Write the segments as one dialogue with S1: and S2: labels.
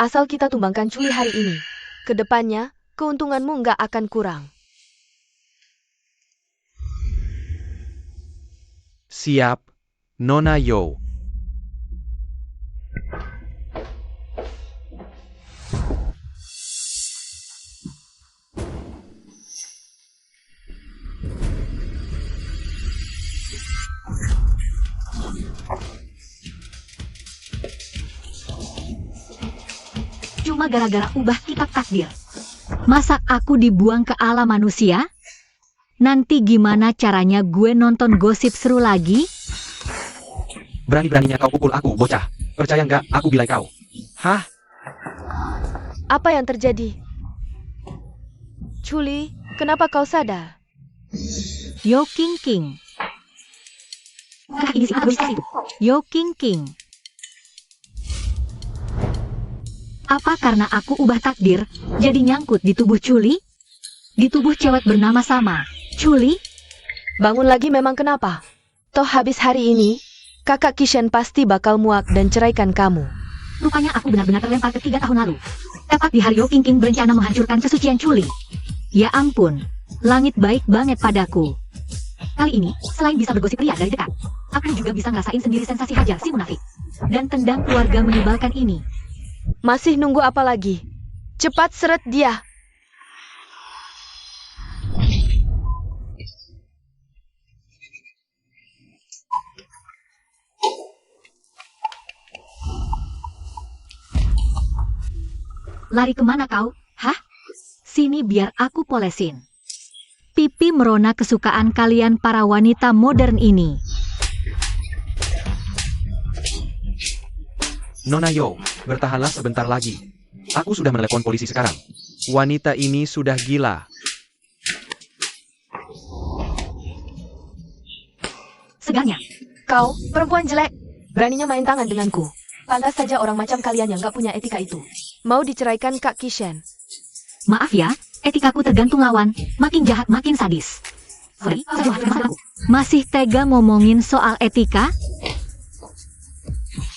S1: Asal kita tumbangkan Chuli hari ini, kedepannya keuntunganmu nggak akan kurang.
S2: Siap, Nona Yo.
S3: Cuma gara-gara ubah kitab takdir. Masa aku dibuang ke alam manusia? Nanti gimana caranya gue nonton gosip seru lagi?
S2: Berani-beraninya kau pukul aku, bocah. Percaya nggak aku bilai kau? Hah?
S1: Apa yang terjadi? Chuli, kenapa kau sadar?
S3: Yo King King. Yo King King. Apa karena aku ubah takdir, jadi nyangkut di tubuh Chuli? Di tubuh cewek bernama sama, Chuli?
S1: Bangun lagi memang kenapa? Toh habis hari ini, kakak Kishen pasti bakal muak dan ceraikan kamu.
S3: Rupanya aku benar-benar terlempar ke 3 tahun lalu. Tepat di hari Yo King King berencana menghancurkan kesucian Chuli. Ya ampun, langit baik banget padaku. Kali ini, selain bisa bergosip pria dari dekat, aku juga bisa ngerasain sendiri sensasi hajar si munafik. Dan tendang keluarga menyebalkan ini.
S1: Masih nunggu apa lagi? Cepat seret dia.
S3: Lari kemana kau? Hah? Sini biar aku polesin. Pipi merona kesukaan kalian para wanita modern ini.
S2: Nona Yo, bertahanlah sebentar lagi. Aku sudah menelepon polisi sekarang. Wanita ini sudah gila.
S3: Segarnya.
S1: Kau, perempuan jelek. Beraninya main tangan denganku. Pantas saja orang macam kalian yang gak punya etika itu mau diceraikan Kak Kishen.
S3: Maaf ya, etikaku tergantung lawan. Makin jahat makin sadis. Sorry, aku. Masih tega ngomongin soal etika?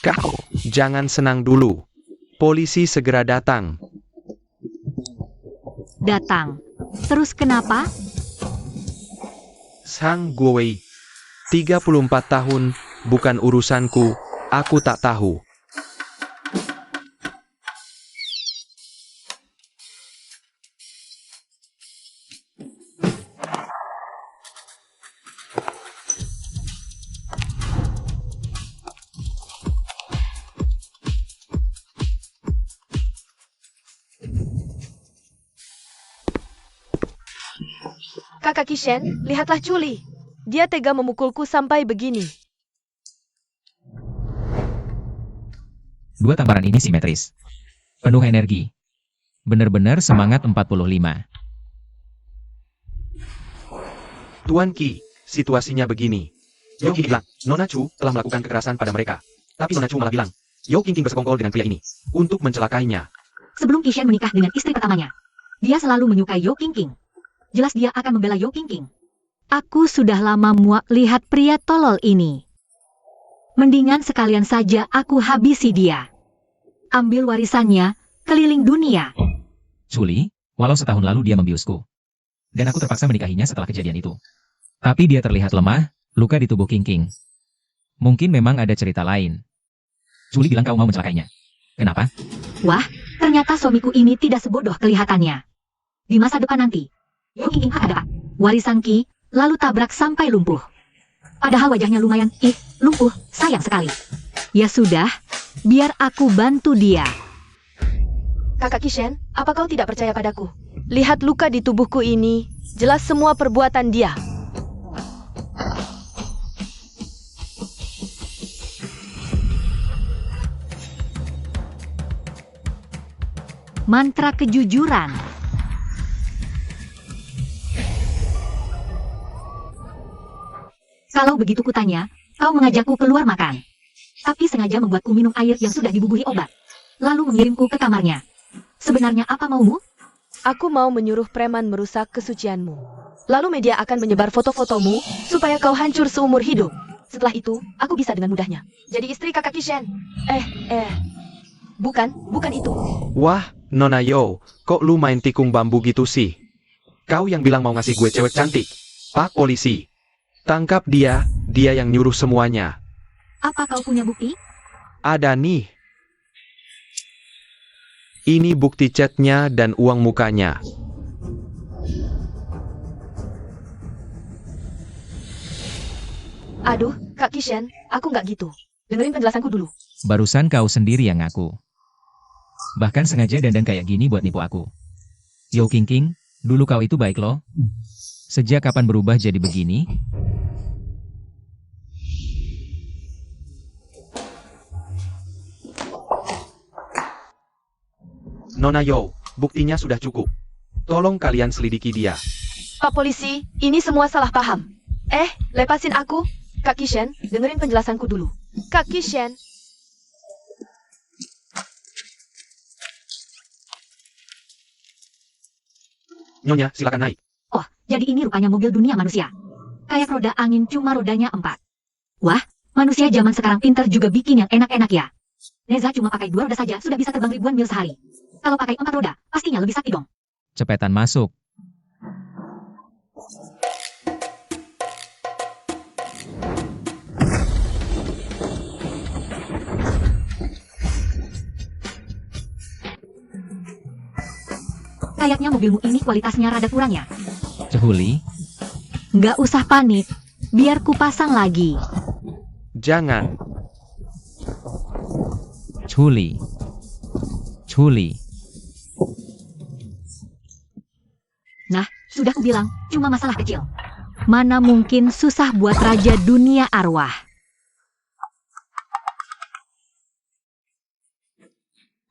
S2: Kau, jangan senang dulu. Polisi segera datang.
S3: Datang. Terus kenapa?
S2: Sang Guowei, 34 tahun, bukan urusanku, aku tak tahu.
S1: Kakak Kishen, lihatlah Chuli. Dia tega memukulku sampai begini.
S4: Dua tamparan ini simetris. Penuh energi. Benar-benar semangat 45.
S2: Tuan Qi, situasinya begini. Yo King bilang, Nona Chu telah melakukan kekerasan pada mereka. Tapi Nona Chu malah bilang, Yo King bersekongkol dengan pria ini untuk mencelakainya.
S3: Sebelum Kishen menikah dengan istri pertamanya, dia selalu menyukai Yo King King. Jelas dia akan membela Yo King King. Aku sudah lama muak lihat pria tolol ini. Mendingan sekalian saja aku habisi dia. Ambil warisannya, keliling dunia.
S4: Chuli, walau setahun lalu dia membiusku. Dan aku terpaksa menikahinya setelah kejadian itu. Tapi dia terlihat lemah, luka di tubuh King King. Mungkin memang ada cerita lain. Chuli bilang kau mau mencelakainya. Kenapa?
S3: Wah, ternyata suamiku ini tidak sebodoh kelihatannya. Di masa depan nanti, Yo King King ada warisan Ki, lalu tabrak sampai lumpuh. Padahal wajahnya lumayan, lumpuh, sayang sekali. Ya sudah, biar aku bantu dia.
S1: Kakak Kishen, apa kau tidak percaya padaku? Lihat luka di tubuhku ini, jelas semua perbuatan dia.
S3: Mantra kejujuran. Kalau begitu kutanya, kau mengajakku keluar makan. Tapi sengaja membuatku minum air yang sudah dibubuhi obat. Lalu mengirimku ke kamarnya. Sebenarnya apa maumu?
S1: Aku mau menyuruh preman merusak kesucianmu. Lalu media akan menyebar foto-fotomu, supaya kau hancur seumur hidup. Setelah itu, aku bisa dengan mudahnya jadi istri kakak Kishen. bukan itu.
S2: Wah, Nona Yo, kok lu main tikung bambu gitu sih? Kau yang bilang mau ngasih gue cewek cantik. Pak polisi, tangkap dia, dia yang nyuruh semuanya.
S3: Apa kau punya bukti?
S2: Ada nih. Ini bukti chatnya dan uang mukanya.
S1: Aduh, Kak Kishen, aku nggak gitu. Dengerin penjelasanku dulu.
S4: Barusan kau sendiri yang ngaku. Bahkan sengaja dandan kayak gini buat nipu aku. Yo King King, dulu kau itu baik loh. Sejak kapan berubah jadi begini?
S2: Nona Yo, buktinya sudah cukup. Tolong kalian selidiki dia.
S1: Pak polisi, ini semua salah paham. Lepasin aku. Kak Kishen, dengerin penjelasanku dulu. Kak Kishen.
S2: Nyonya, silakan naik.
S3: Oh, jadi ini rupanya mobil dunia manusia. Kayak roda angin cuma rodanya 4. Wah, manusia zaman sekarang pintar juga bikin yang enak-enak ya. Neza cuma pakai 2 roda saja sudah bisa terbang ribuan mil sehari. Kalau pakai 4 roda, pastinya lebih sakti dong.
S4: Cepetan masuk.
S3: Kayaknya mobilmu ini kualitasnya rada kurang ya.
S4: Cehuli,
S3: Nggak usah panik, biar ku pasang lagi.
S2: Jangan.
S4: Cehuli. Cehuli.
S3: Nah, sudah ku bilang, cuma masalah kecil. Mana mungkin susah buat raja dunia arwah.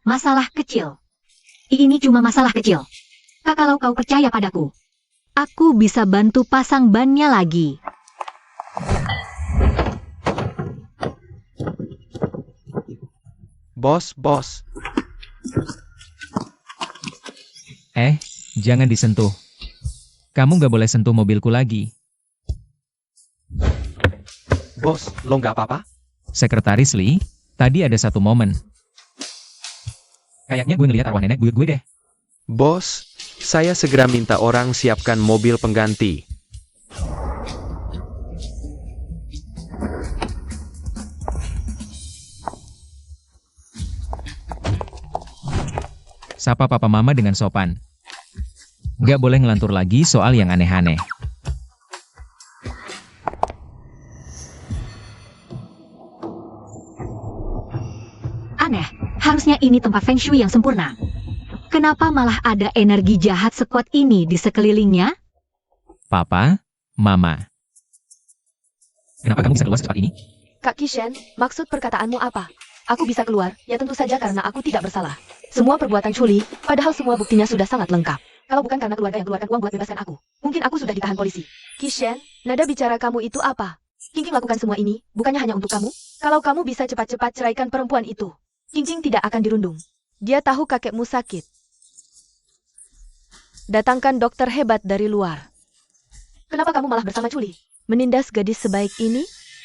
S3: Masalah kecil. Ini cuma masalah kecil. Kalau kau percaya padaku, aku bisa bantu pasang bannya lagi.
S2: Bos.
S4: Jangan disentuh. Kamu nggak boleh sentuh mobilku lagi.
S2: Bos, lo nggak apa-apa?
S4: Sekretaris Lee, tadi ada satu momen. Kayaknya gue ngeliat arwah nenek buyut gue deh.
S2: Bos, saya segera minta orang siapkan mobil pengganti.
S4: Sapa papa mama dengan sopan. Nggak boleh ngelantur lagi soal yang aneh-aneh.
S3: Aneh, harusnya ini tempat feng shui yang sempurna. Kenapa malah ada energi jahat sekuat ini di sekelilingnya?
S4: Papa, mama. Kenapa kamu bisa keluar secepat ini?
S1: Kak Kishen, maksud perkataanmu apa? Aku bisa keluar, ya tentu saja karena aku tidak bersalah. Semua perbuatan Chuli, padahal semua buktinya sudah sangat lengkap. Kalau bukan karena keluarga yang keluarkan uang buat bebaskan aku, mungkin aku sudah ditahan polisi. Kishen, nada bicara kamu itu apa? King lakukan semua ini, bukannya hanya untuk kamu? Kalau kamu bisa cepat-cepat ceraikan perempuan itu, King tidak akan dirundung. Dia tahu kakekmu sakit. Datangkan dokter hebat dari luar. Kenapa kamu malah bersama Chuli? Menindas gadis sebaik ini?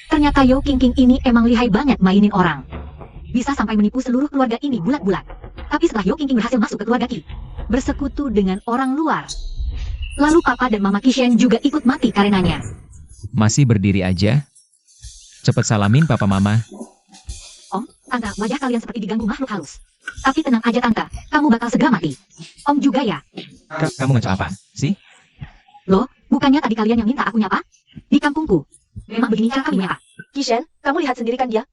S3: Ternyata Yo King ini emang lihai banget mainin orang. Bisa sampai menipu seluruh keluarga ini bulat-bulat. Tapi setelah Yo King berhasil masuk ke keluarga Ki, bersekutu dengan orang luar. Lalu Papa dan Mama Kishen juga ikut mati karenanya.
S4: Masih berdiri aja? Cepet salamin papa mama.
S3: Om, Tante, wajah kalian seperti diganggu makhluk halus. Tapi tenang aja Tante, kamu bakal segera mati. Om juga ya.
S4: Kamu ngaco apa sih?
S3: Loh, bukannya tadi kalian yang minta aku nyapa? Di kampungku, memang begini cara kami nyapa.
S1: Kishen, kamu lihat sendiri kan dia?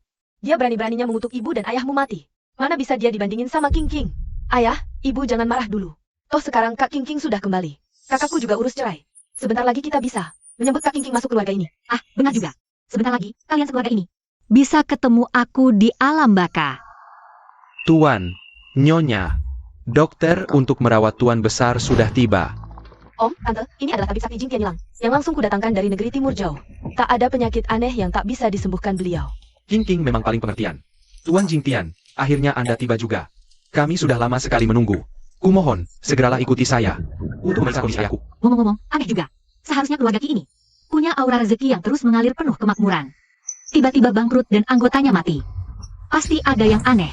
S1: Dia berani-beraninya mengutuk ibu dan ayahmu mati. Mana bisa dia dibandingin sama King? Ayah, ibu jangan marah dulu. Toh sekarang Kak King sudah kembali. Kakakku juga urus cerai. Sebentar lagi kita bisa menyambut Kak King masuk keluarga ini.
S3: Ah, benar juga. Sebentar lagi, kalian sekeluarga ini bisa ketemu aku di alam baka.
S2: Tuan, Nyonya, dokter untuk merawat tuan besar sudah tiba.
S1: Om, Tante, ini adalah tabib sakti Jing Tianyang, yang langsung kudatangkan dari negeri timur jauh. Tak ada penyakit aneh yang tak bisa disembuhkan beliau.
S2: King memang paling pengertian. Tuan Jingtian, akhirnya Anda tiba juga. Kami sudah lama sekali menunggu. Kumohon, segeralah ikuti saya untuk memeriksa kondisi ayahku.
S3: Ngomong-ngomong, aneh juga. Seharusnya keluarga Ki ini punya aura rezeki yang terus mengalir penuh kemakmuran. Tiba-tiba bangkrut dan anggotanya mati. Pasti ada yang aneh.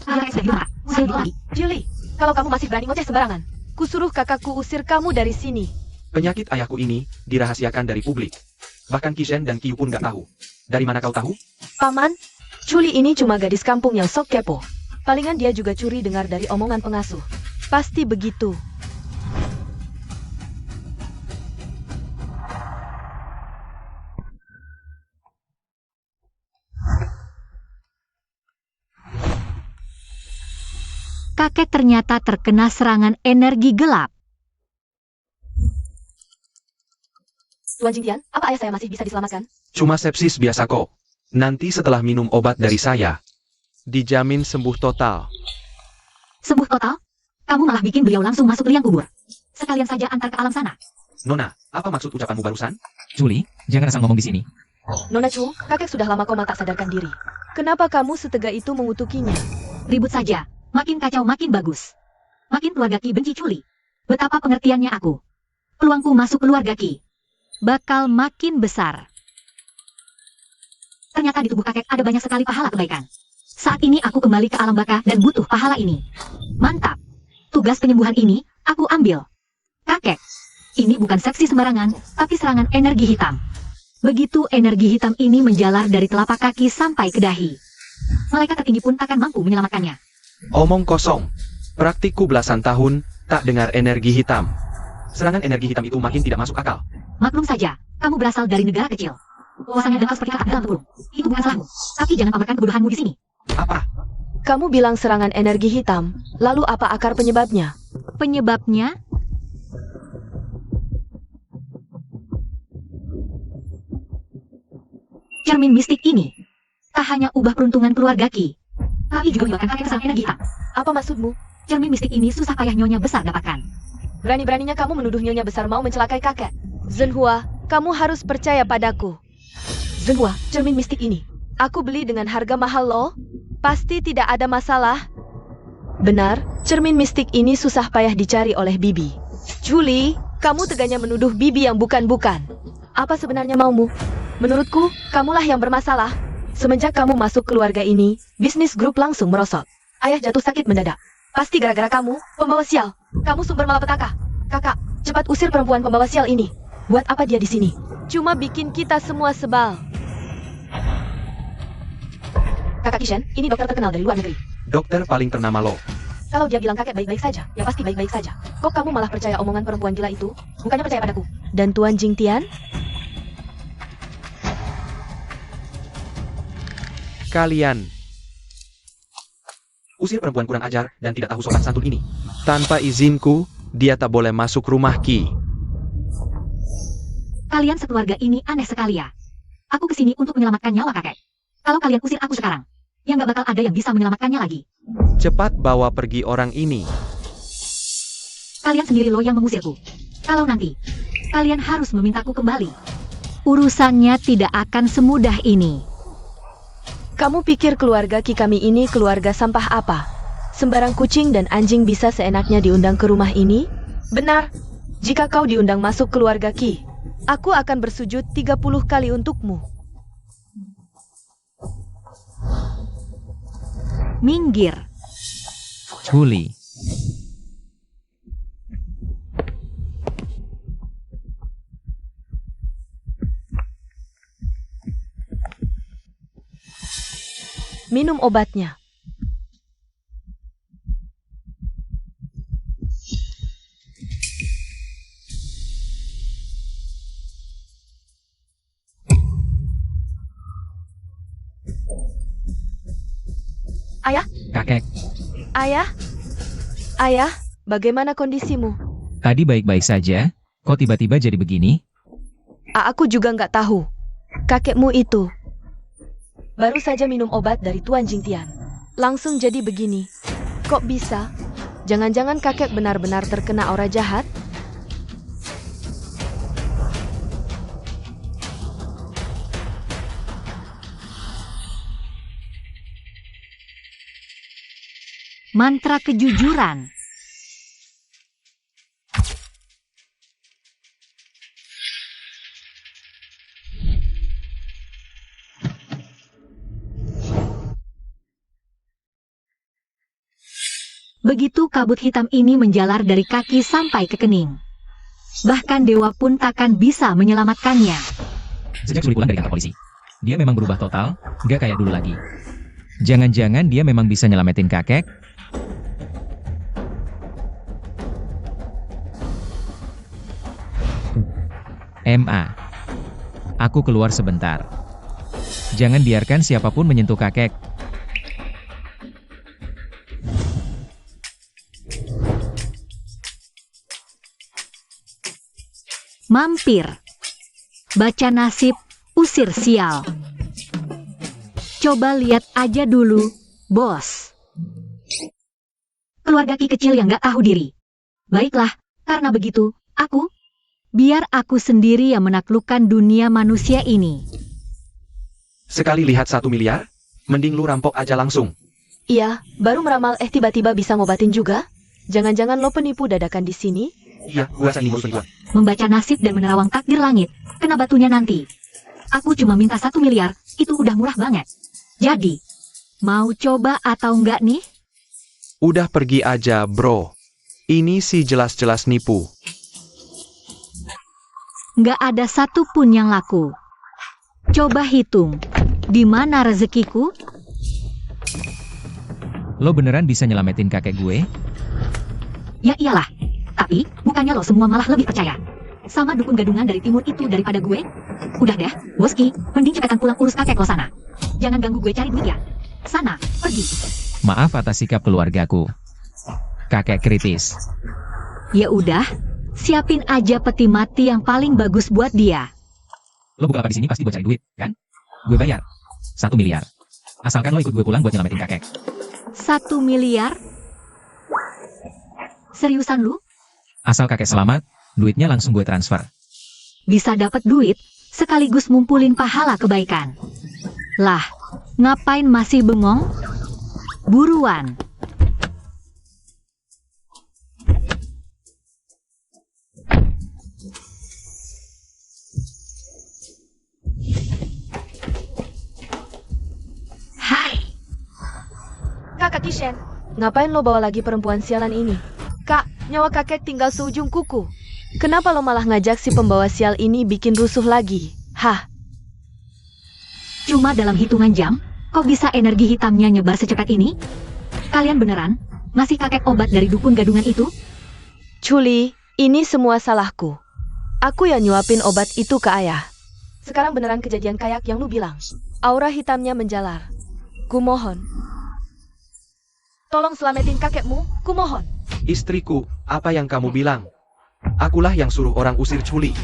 S3: Kakek sudah di luar. Saya di lagi.
S1: Julie, kalau kamu masih berani ngoceh sembarangan, kusuruh kakakku usir kamu dari sini.
S2: Penyakit ayahku ini dirahasiakan dari publik. Bahkan Kishen dan Kiyu pun gak tahu. Dari mana kau tahu?
S1: Paman, Julie ini cuma gadis kampung yang sok kepo. Palingan dia juga curi dengar dari omongan pengasuh. Pasti begitu.
S3: Kakek ternyata terkena serangan energi gelap.
S1: Tuan Jingtian, apa ayah saya masih bisa diselamatkan?
S2: Cuma sepsis biasa kok. Nanti setelah minum obat dari saya, dijamin sembuh total.
S3: Sembuh total? Kamu malah bikin beliau langsung masuk liang kubur. Sekalian saja antar ke alam sana.
S2: Nona, apa maksud ucapanmu barusan?
S4: Julie, jangan asal ngomong di sini.
S1: Nona Chu, kakek sudah lama koma tak sadarkan diri. Kenapa kamu setega itu mengutukinya?
S3: Ribut saja. Makin kacau makin bagus. Makin keluarga Ki benci Julie. Betapa pengertiannya aku. Peluangku masuk keluarga Ki bakal makin besar. Ternyata di tubuh kakek ada banyak sekali pahala kebaikan. Saat ini aku kembali ke alam baka dan butuh pahala ini. Mantap. Tugas penyembuhan ini aku ambil. Kakek, ini bukan seksi sembarangan, tapi serangan energi hitam. Begitu energi hitam ini menjalar dari telapak kaki sampai ke dahi. Malaikat tertinggi pun takkan mampu menyelamatkannya.
S2: Omong kosong. Praktikku belasan tahun, tak dengar energi hitam. Serangan energi hitam itu makin tidak masuk akal.
S3: Maklum saja, kamu berasal dari negara kecil. Wawasannya dangkal seperti kakak dalam tempurung. Itu bukan salahmu. Tapi jangan pamerkan kebodohanmu di sini.
S2: Apa?
S1: Kamu bilang serangan energi hitam, lalu apa akar penyebabnya?
S3: Penyebabnya? Cermin mistik ini tak hanya ubah peruntungan keluarga Ki, tapi juga menyebabkan kakek kesan energi hitam.
S1: Apa maksudmu?
S3: Cermin mistik ini susah payah nyonya besar dapatkan.
S1: Berani-beraninya kamu menuduh nyonya besar mau mencelakai kakek. Zhenhua, kamu harus percaya padaku. Zhenhua, cermin mistik ini aku beli dengan harga mahal loh. Pasti tidak ada masalah. Benar, cermin mistik ini susah payah dicari oleh Bibi. Julie, kamu teganya menuduh Bibi yang bukan-bukan. Apa sebenarnya maumu? Menurutku, kamulah yang bermasalah. Semenjak kamu masuk keluarga ini, bisnis grup langsung merosot. Ayah jatuh sakit mendadak. Pasti gara-gara kamu, pembawa sial. Kamu sumber malapetaka. Kakak, cepat usir perempuan pembawa sial ini. Buat apa dia di sini? Cuma bikin kita semua sebal. Kakak Kishen, ini dokter terkenal dari luar negeri.
S2: Dokter paling ternama lo.
S1: Kalau dia bilang kakek baik-baik saja, ya pasti baik-baik saja. Kok kamu malah percaya omongan perempuan gila itu? Bukannya percaya padaku. Dan Tuan Jingtian?
S2: Kalian usir perempuan kurang ajar dan tidak tahu sopan santun ini. Tanpa izinku, dia tak boleh masuk rumah Ki.
S3: Kalian sekeluarga ini aneh sekali ya. Aku kesini untuk menyelamatkan nyawa kakek. Kalau kalian usir aku sekarang, yang gak bakal ada yang bisa menyelamatkannya lagi.
S2: Cepat bawa pergi orang ini.
S3: Kalian sendiri loh yang mengusirku. Kalau nanti, kalian harus memintaku kembali. Urusannya tidak akan semudah ini.
S1: Kamu pikir keluarga Ki kami ini keluarga sampah apa? Sembarang kucing dan anjing bisa seenaknya diundang ke rumah ini? Benar. Jika kau diundang masuk keluarga Ki, aku akan bersujud 30 kali untukmu.
S3: Minggir.
S4: Julie,
S1: Minum obatnya. Ayah?
S4: kakek,
S1: Ayah? Ayah, bagaimana kondisimu?
S4: tadi baik-baik saja, kok tiba-tiba jadi begini?
S1: Aku juga nggak tahu. Kakekmu itu baru saja minum obat dari Tuan Jingtian. Langsung jadi begini. Kok bisa? Jangan-jangan kakek benar-benar terkena aura jahat?
S3: Mantra kejujuran. Begitu kabut hitam ini menjalar dari kaki sampai ke kening. Bahkan dewa pun takkan bisa menyelamatkannya.
S4: Sejak Chuli pulang dari kantor polisi, dia memang berubah total, gak kayak dulu lagi. Jangan-jangan dia memang bisa nyelamatin kakek? MA. Aku keluar sebentar. Jangan biarkan siapapun menyentuh kakek.
S3: Mampir. Baca nasib, usir sial. Coba lihat aja dulu, bos. Keluarga Ki kecil yang gak tahu diri. Baiklah, karena begitu, biar aku sendiri yang menaklukkan dunia manusia ini.
S2: Sekali lihat 1 miliar, mending lu rampok aja langsung.
S1: Iya, baru meramal tiba-tiba bisa ngobatin juga? Jangan-jangan lo penipu dadakan di sini?
S2: Iya, gua sani musuh gua.
S3: Membaca nasib dan menerawang takdir langit, kena batunya nanti. Aku cuma minta 1 miliar, itu udah murah banget. Jadi, mau coba atau enggak nih?
S2: Udah pergi aja, bro. Ini sih jelas-jelas nipu.
S3: Nggak ada satupun yang laku. Coba hitung, di mana rezekiku?
S4: Lo beneran bisa nyelamatin kakek gue?
S3: Ya iyalah, tapi bukannya lo semua malah lebih percaya sama dukun gadungan dari timur itu daripada gue? Udah deh, Boski, mending cepetan pulang urus kakek lo sana. Jangan ganggu gue cari duit ya. Sana, pergi.
S4: Maaf atas sikap keluargaku. Kakek kritis.
S3: Ya udah, siapin aja peti mati yang paling bagus buat dia.
S4: Lo buka apa di sini pasti buat cari duit, kan? Gue bayar 1 miliar. Asalkan lo ikut gue pulang buat nyelamatin kakek.
S3: 1 miliar? Seriusan lu?
S4: Asal kakek selamat, duitnya langsung gue transfer.
S3: Bisa dapat duit, sekaligus ngumpulin pahala kebaikan. Lah, ngapain masih bengong? Buruan.
S1: Hai. Kakak Kishen, ngapain lo bawa lagi perempuan sialan ini? Kak, nyawa kakek tinggal seujung kuku. Kenapa lo malah ngajak si pembawa sial ini bikin rusuh lagi? Hah?
S3: Cuma dalam hitungan jam, kok bisa energi hitamnya nyebar secepat ini? Kalian beneran ngasih kakek obat dari dukun gadungan itu?
S1: Chuli, ini semua salahku. Aku yang nyuapin obat itu ke ayah. Sekarang beneran kejadian kayak yang lu bilang. Aura hitamnya menjalar. Kumohon. Tolong selamatin kakekmu, kumohon.
S2: Istriku, apa yang kamu bilang? Akulah yang suruh orang usir Chuli.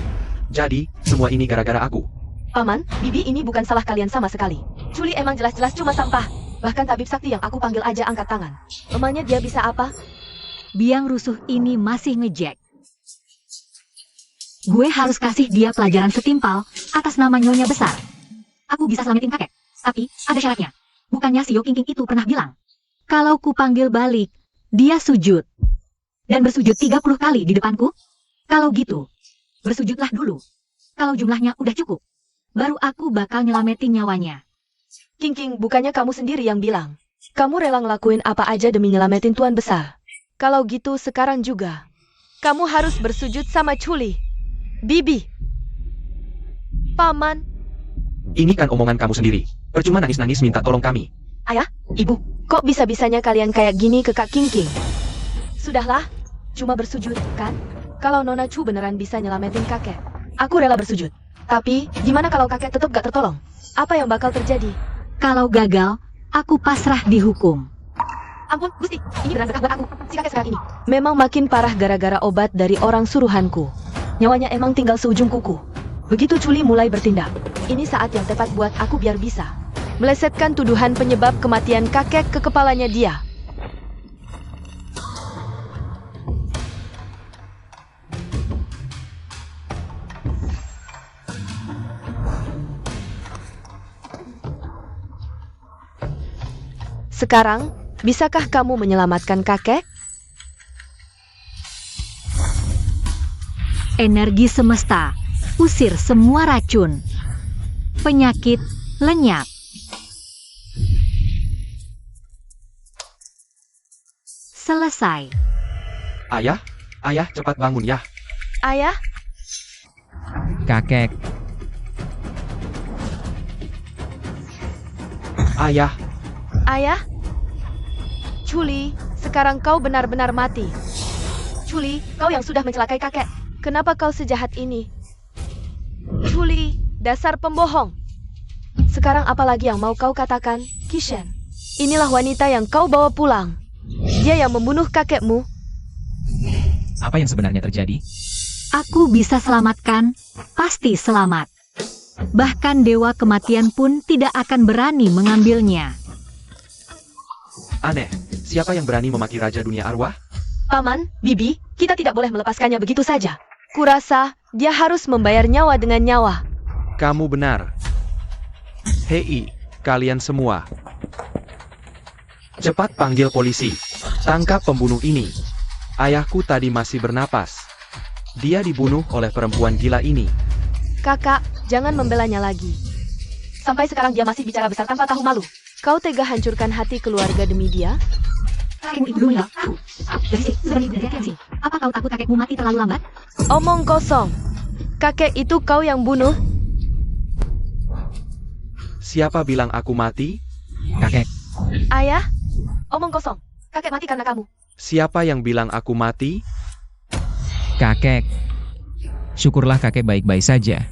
S2: Jadi, semua ini gara-gara aku.
S1: Paman, Bibi ini bukan salah kalian sama sekali. Chuli emang jelas-jelas cuma sampah. Bahkan tabib sakti yang aku panggil aja angkat tangan. Emangnya dia bisa apa?
S3: Biang rusuh ini masih ngejek. Gue harus kasih dia pelajaran setimpal atas nama nyonya besar. Aku bisa selamatin kakek, tapi ada syaratnya. Bukannya si Yoking itu pernah bilang, kalau ku panggil balik, dia sujud. Dan bersujud 30 kali di depanku? Kalau gitu, bersujudlah dulu. Kalau jumlahnya udah cukup, baru aku bakal nyelamatin nyawanya.
S1: King, bukannya kamu sendiri yang bilang. Kamu rela ngelakuin apa aja demi nyelamatin Tuan Besar. Kalau gitu sekarang juga. Kamu harus bersujud sama Chuli. Bibi. Paman.
S2: Ini kan omongan kamu sendiri. Percuma nangis-nangis minta tolong kami.
S1: Ayah, ibu, kok bisa-bisanya kalian kayak gini ke Kak King? Sudahlah, cuma bersujud, kan? Kalau Nona Chu beneran bisa nyelamatin kakek, aku rela bersujud. Tapi, gimana kalau kakek tetap gak tertolong? Apa yang bakal terjadi?
S3: Kalau gagal, aku pasrah dihukum.
S1: Ampun, Gusti, ini beneran berkah buat aku, si kakek sekarang ini. Memang makin parah gara-gara obat dari orang suruhanku. Nyawanya emang tinggal seujung kuku. Begitu Chuli mulai bertindak, ini saat yang tepat buat aku biar bisa melesetkan tuduhan penyebab kematian kakek ke kepalanya dia. Sekarang, bisakah kamu menyelamatkan kakek?
S3: Energi semesta, usir semua racun. Penyakit, lenyap. selesai.
S2: Ayah, ayah cepat bangun ya.
S1: Ayah,
S4: Kakek,
S2: Ayah,
S1: ayah. Chuli, sekarang kau benar-benar mati. Chuli, kau yang sudah mencelakai kakek. Kenapa kau sejahat ini? Chuli, dasar pembohong. Sekarang apa lagi yang mau kau katakan, Kishen? Inilah wanita yang kau bawa pulang. Dia yang membunuh kakekmu.
S4: apa yang sebenarnya terjadi?
S3: Aku bisa selamatkan, pasti selamat. Bahkan Dewa Kematian pun tidak akan berani mengambilnya.
S2: Aneh, siapa yang berani memaki Raja Dunia Arwah?
S1: Paman, Bibi, kita tidak boleh melepaskannya begitu saja. Kurasa, dia harus membayar nyawa dengan nyawa.
S2: Kamu benar. Hei, kalian semua. Cepat panggil polisi. Tangkap pembunuh ini. Ayahku tadi masih bernapas. Dia dibunuh oleh perempuan gila ini.
S1: Kakak, jangan membelanya lagi. Sampai sekarang dia masih bicara besar tanpa tahu malu. Kau tega hancurkan hati keluarga demi dia?
S3: Kakekmu itu dulu ya. Dari sini, sudah dari sini. Apa kau takut kakekmu mati terlalu lambat?
S1: Omong kosong. Kakek itu kau yang bunuh?
S2: Siapa bilang aku mati?
S4: Kakek,
S1: Ayah? Omong kosong. Kakek mati karena kamu.
S2: Siapa yang bilang aku mati?
S4: kakek. Syukurlah kakek baik-baik saja.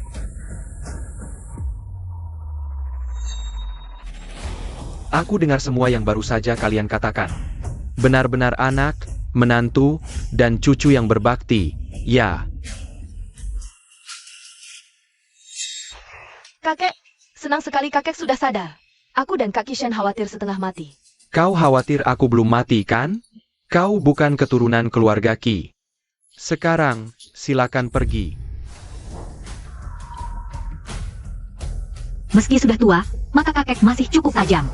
S2: Aku dengar semua yang baru saja kalian katakan. Benar-benar anak, menantu, dan cucu yang berbakti, ya.
S1: Kakek, senang sekali kakek sudah sadar. Aku dan Kak Kishen khawatir setengah mati.
S2: Kau khawatir aku belum mati, kan? Kau bukan keturunan keluarga Ki. Sekarang, silakan pergi.
S3: Meski sudah tua, mata kakek masih cukup tajam.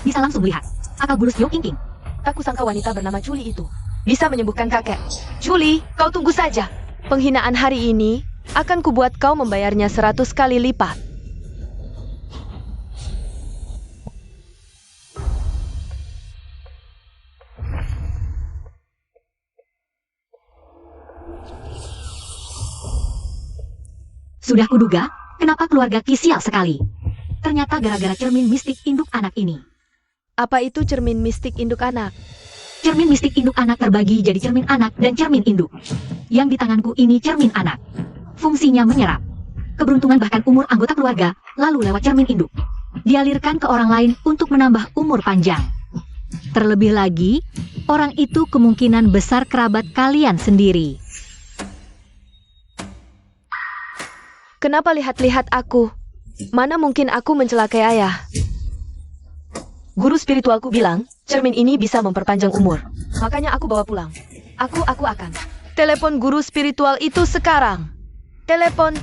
S3: Bisa langsung melihat akal bulus Yo King King.
S1: Tak kusangka wanita bernama Chuli itu bisa menyembuhkan kakek. Chuli, kau tunggu saja. Penghinaan hari ini akan kubuat kau membayarnya 100 kali lipat.
S3: Sudah kuduga, kenapa keluarga Ki sial sekali. Ternyata gara-gara cermin mistik induk anak ini.
S1: Apa itu cermin mistik induk anak?
S3: Cermin mistik induk anak terbagi jadi cermin anak dan cermin induk. Yang di tanganku ini cermin anak. Fungsinya menyerap keberuntungan bahkan umur anggota keluarga, lalu lewat cermin induk dialirkan ke orang lain untuk menambah umur panjang. Terlebih lagi, orang itu kemungkinan besar kerabat kalian sendiri.
S1: Kenapa lihat-lihat aku? Mana mungkin aku mencelakai ayah? Guru spiritualku bilang, cermin ini bisa memperpanjang umur. Makanya aku bawa pulang. Aku akan telepon guru spiritual itu sekarang. Telepon.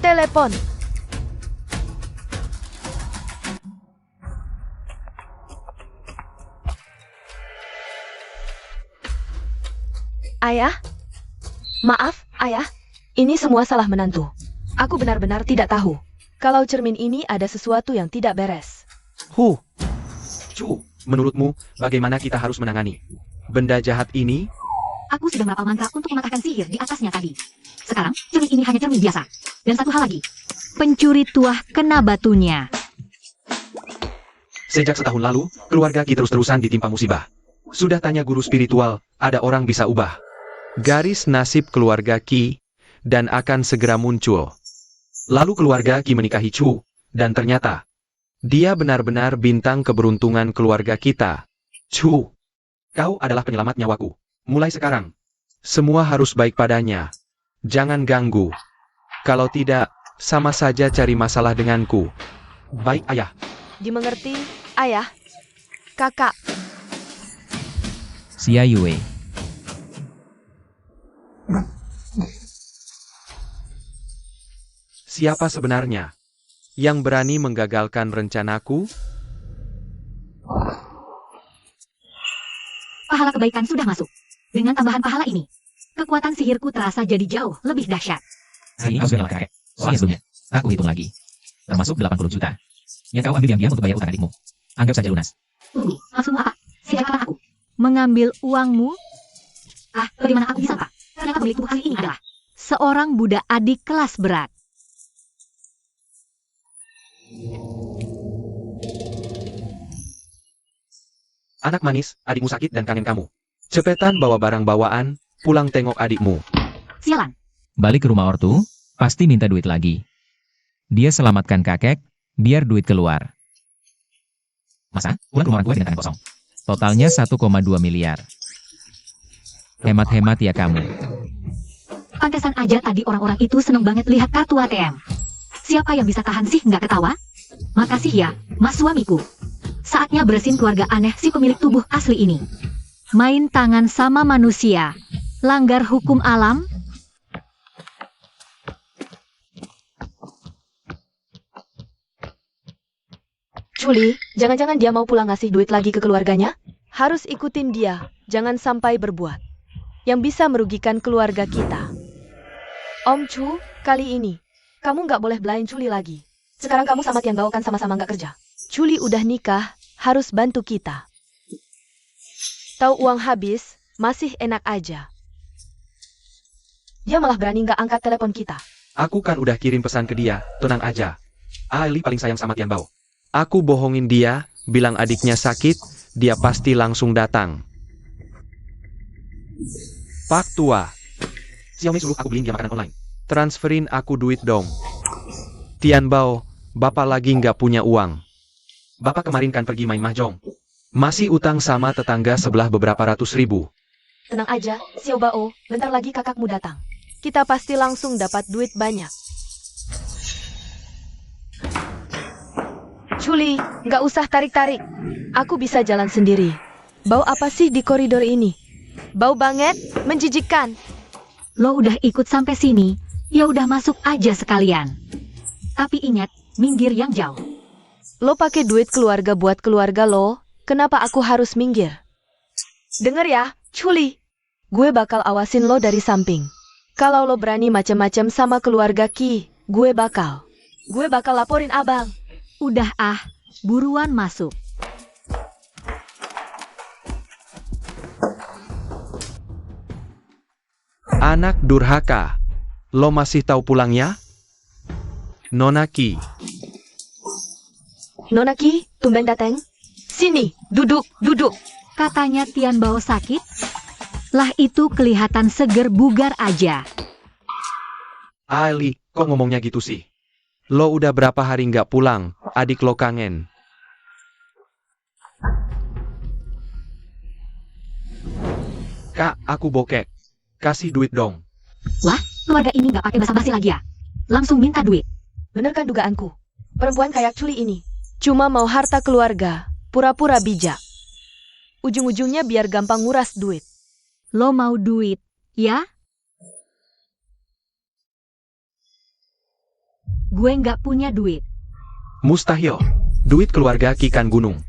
S1: Ayah? Maaf, ayah. Ini semua salah menantu. Aku benar-benar tidak tahu kalau cermin ini ada sesuatu yang tidak beres.
S2: Cu, menurutmu, bagaimana kita harus menangani benda jahat ini?
S3: Aku sudah merapal mantra untuk mematahkan sihir di atasnya tadi. Sekarang, cermin ini hanya cermin biasa. Dan satu hal lagi, pencuri tuah kena batunya.
S2: Sejak setahun lalu, keluarga Ki terus-terusan ditimpa musibah. Sudah tanya guru spiritual, ada orang bisa ubah garis nasib keluarga Ki, dan akan segera muncul. Lalu keluarga Ki menikahi Chu, dan ternyata dia benar-benar bintang keberuntungan keluarga kita. Chu, kau adalah penyelamat nyawaku. Mulai sekarang, semua harus baik padanya. Jangan ganggu. Kalau tidak, sama saja cari masalah denganku. Baik, ayah.
S1: Dimengerti, ayah? Kakak,
S4: Xia Yue.
S2: Siapa sebenarnya yang berani menggagalkan rencanaku?
S3: Pahala kebaikan sudah masuk. Dengan tambahan pahala ini, kekuatan sihirku terasa jadi jauh lebih dahsyat.
S4: Hari ini kau sudah kakek. Soalnya sebelumnya, aku hitung lagi. Termasuk 80 juta. Yang kau ambil diam-diam untuk bayar utang adikmu. Anggap saja lunas.
S3: Tunggu, maksudmu apa? Siapa aku? Mengambil uangmu? Bagaimana aku bisa, Pak? Ternyata pemilik tubuh ahli ini adalah seorang budak adik kelas berat.
S2: Anak manis, adikmu sakit dan kangen kamu. Cepetan bawa barang bawaan, pulang tengok adikmu.
S3: Sialan.
S4: Balik ke rumah ortu, pasti minta duit lagi. Dia selamatkan kakek, biar duit keluar. Masa? Pulang ke rumah orang tua dengan tangan kosong. Totalnya 1,2 miliar. Hemat-hemat ya kamu.
S3: Pantesan aja tadi orang-orang itu seneng banget lihat kartu ATM. Siapa yang bisa tahan sih nggak ketawa? Makasih ya, mas suamiku. Saatnya beresin keluarga aneh si pemilik tubuh asli ini. Main tangan sama manusia. Langgar hukum alam?
S1: Chuli, jangan-jangan dia mau pulang ngasih duit lagi ke keluarganya? Harus ikutin dia, jangan sampai berbuat yang bisa merugikan keluarga kita. Om Chu, kali ini, kamu nggak boleh belain Chuli lagi. Sekarang kamu sama Tian Bao kan sama-sama nggak kerja. Chuli udah nikah, harus bantu kita. Tahu uang habis, masih enak aja. Dia malah berani nggak angkat telepon kita.
S2: Aku kan udah kirim pesan ke dia, tenang aja. Ali paling sayang sama Tian Bao. Aku bohongin dia, bilang adiknya sakit, dia pasti langsung datang. Pak tua. Xiaomi suruh aku beliin dia makanan online. Transferin aku duit dong. Tian Bao, bapak lagi nggak punya uang. Bapak kemarin kan pergi main mahjong. Masih utang sama tetangga sebelah beberapa ratus ribu.
S1: Tenang aja, Xiao Bao, bentar lagi kakakmu datang. Kita pasti langsung dapat duit banyak. Chuli, nggak usah tarik-tarik. Aku bisa jalan sendiri. Bau apa sih di koridor ini? Bau banget, menjijikkan.
S3: Lo udah ikut sampai sini, ya udah masuk aja sekalian. Tapi ingat, minggir yang jauh.
S1: Lo pakai duit keluarga buat keluarga lo, kenapa aku harus minggir? Dengar ya, Chuli. Gue bakal awasin lo dari samping. Kalau lo berani macem-macem sama keluarga Ki, gue bakal laporin abang.
S3: Udah buruan masuk.
S2: Anak durhaka. Lo masih tahu pulangnya? Nona Ki.
S1: Nona Ki, tumben dateng. Sini, duduk.
S3: Katanya Tian Bao sakit? Lah itu kelihatan seger bugar aja.
S2: Ali, kok ngomongnya gitu sih? Lo udah berapa hari nggak pulang, adik lo kangen. Kak, aku bokek. Kasih duit dong.
S3: Wah, keluarga ini nggak pakai basa-basi lagi ya? Langsung minta duit.
S1: Bener kan dugaanku? Perempuan kayak Chuli ini cuma mau harta keluarga, pura-pura bijak. Ujung-ujungnya biar gampang nguras duit.
S3: Lo mau duit, ya? Gue nggak punya duit.
S2: Mustahil. Duit keluarga Kikan Gunung.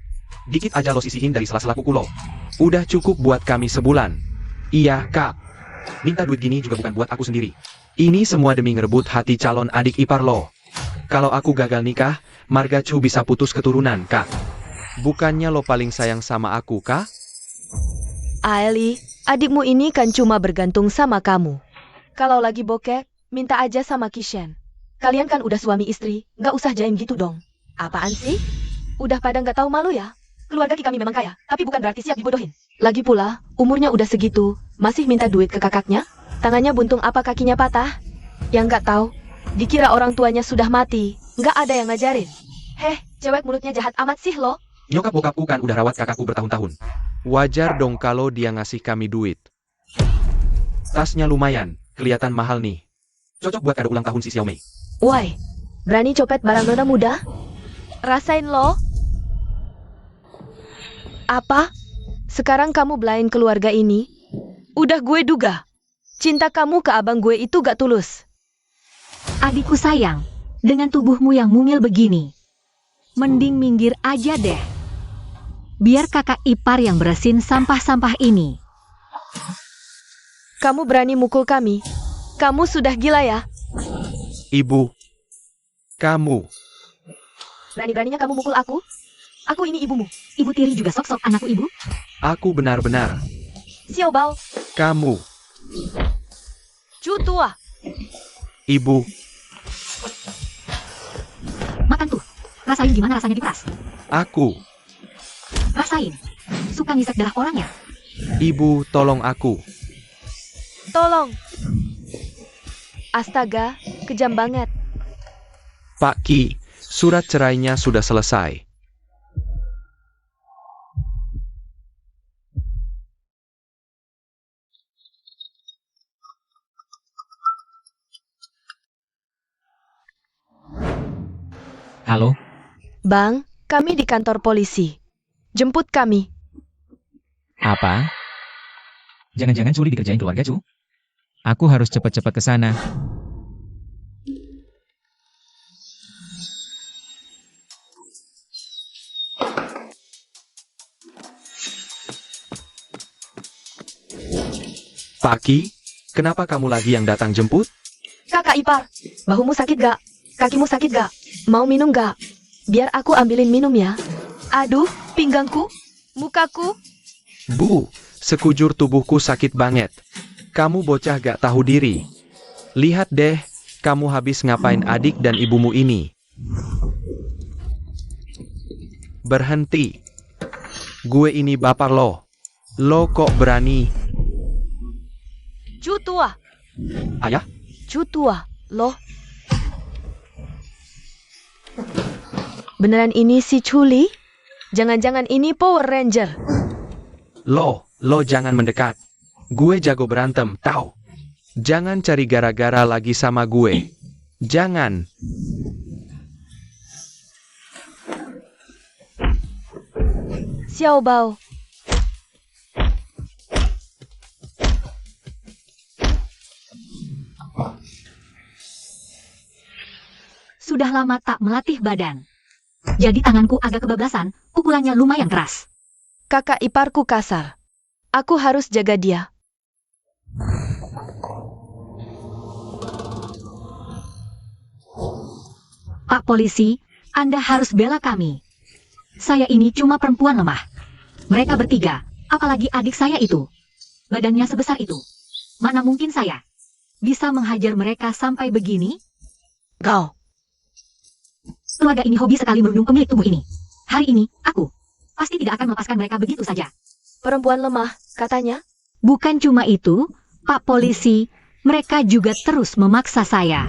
S2: Dikit aja lo sisihin dari sela-sela kuku lo. Udah cukup buat kami sebulan. Iya, Kak. Minta duit gini juga bukan buat aku sendiri. Ini semua demi ngerebut hati calon adik ipar lo. Kalau aku gagal nikah, Marga Chu bisa putus keturunan, Kak. Bukannya lo paling sayang sama aku, Kak?
S1: Ali, adikmu ini kan cuma bergantung sama kamu. Kalau lagi bokek, minta aja sama Kishen. Kalian kan udah suami istri, nggak usah jaim gitu dong. Apaan sih? Udah pada nggak tahu malu ya? Keluarga Ki kami memang kaya, tapi bukan berarti siap dibodohin. Lagi pula, umurnya udah segitu, masih minta duit ke kakaknya? Tangannya buntung apa kakinya patah? Yang nggak tahu, dikira orang tuanya sudah mati, nggak ada yang ngajarin. Heh, cewek mulutnya jahat amat sih lo.
S2: Nyokap bokapku kan udah rawat kakakku bertahun-tahun. Wajar dong kalau dia ngasih kami duit. Tasnya lumayan, kelihatan mahal nih. Cocok buat kado ulang tahun si Xiaomei.
S1: Woi, berani copet barang nona muda? Rasain lo. Apa? Sekarang kamu belain keluarga ini? Udah gue duga. Cinta kamu ke abang gue itu gak tulus.
S3: Adikku sayang, dengan tubuhmu yang mungil begini, mending minggir aja deh. Biar kakak ipar yang beresin sampah-sampah ini.
S1: Kamu berani mukul kami? Kamu sudah gila ya?
S2: Ibu. Kamu.
S1: Berani-beraninya kamu mukul aku? Aku ini ibumu.
S3: Ibu tiri juga sok-sok anakku ibu.
S2: Aku benar-benar.
S1: Xiao Bao,
S2: Kamu,
S1: Cu tua.
S2: ibu,
S3: Makan tuh. Rasain gimana rasanya diperas.
S2: aku,
S3: Rasain. Suka ngisek darah orang ya?
S2: ibu tolong aku.
S1: Tolong. Astaga, kejam banget.
S2: Pak Ki, surat cerainya sudah selesai.
S4: Halo,
S1: Bang, kami di kantor polisi. Jemput kami.
S4: apa? Jangan-jangan Culi dikerjain keluarga, Cu? Aku harus cepat-cepat ke sana.
S2: Pak Ki, kenapa kamu lagi yang datang jemput?
S1: Kakak ipar, bahumu sakit gak? Kakimu sakit gak? Mau minum gak? Biar aku ambilin minum ya. Aduh, pinggangku, mukaku.
S2: Bu, sekujur tubuhku sakit banget. Kamu bocah gak tahu diri. Lihat deh, kamu habis ngapain adik dan ibumu ini. Berhenti. Gue ini bapak lo. Lo kok berani?
S1: Cu tua,
S2: Ayah?
S1: cu tua, loh. Beneran ini si Culi? Jangan-jangan ini Power Ranger.
S2: Lo jangan mendekat. Gue jago berantem, tahu? Jangan cari gara-gara lagi sama gue. Jangan.
S1: Xiao Bao.
S3: Sudah lama tak melatih badan. Jadi tanganku agak kebablasan, pukulannya lumayan keras.
S1: Kakak iparku kasar. Aku harus jaga dia.
S3: Pak polisi, Anda harus bela kami. Saya ini cuma perempuan lemah. Mereka bertiga, apalagi adik saya itu. Badannya sebesar itu. Mana mungkin saya bisa menghajar mereka sampai begini?
S1: Kau.
S3: Keluarga ini hobi sekali merundung pemilik tubuh ini. Hari ini, aku pasti tidak akan melepaskan mereka begitu saja.
S1: Perempuan lemah, katanya.
S3: Bukan cuma itu, Pak polisi, mereka juga terus memaksa saya.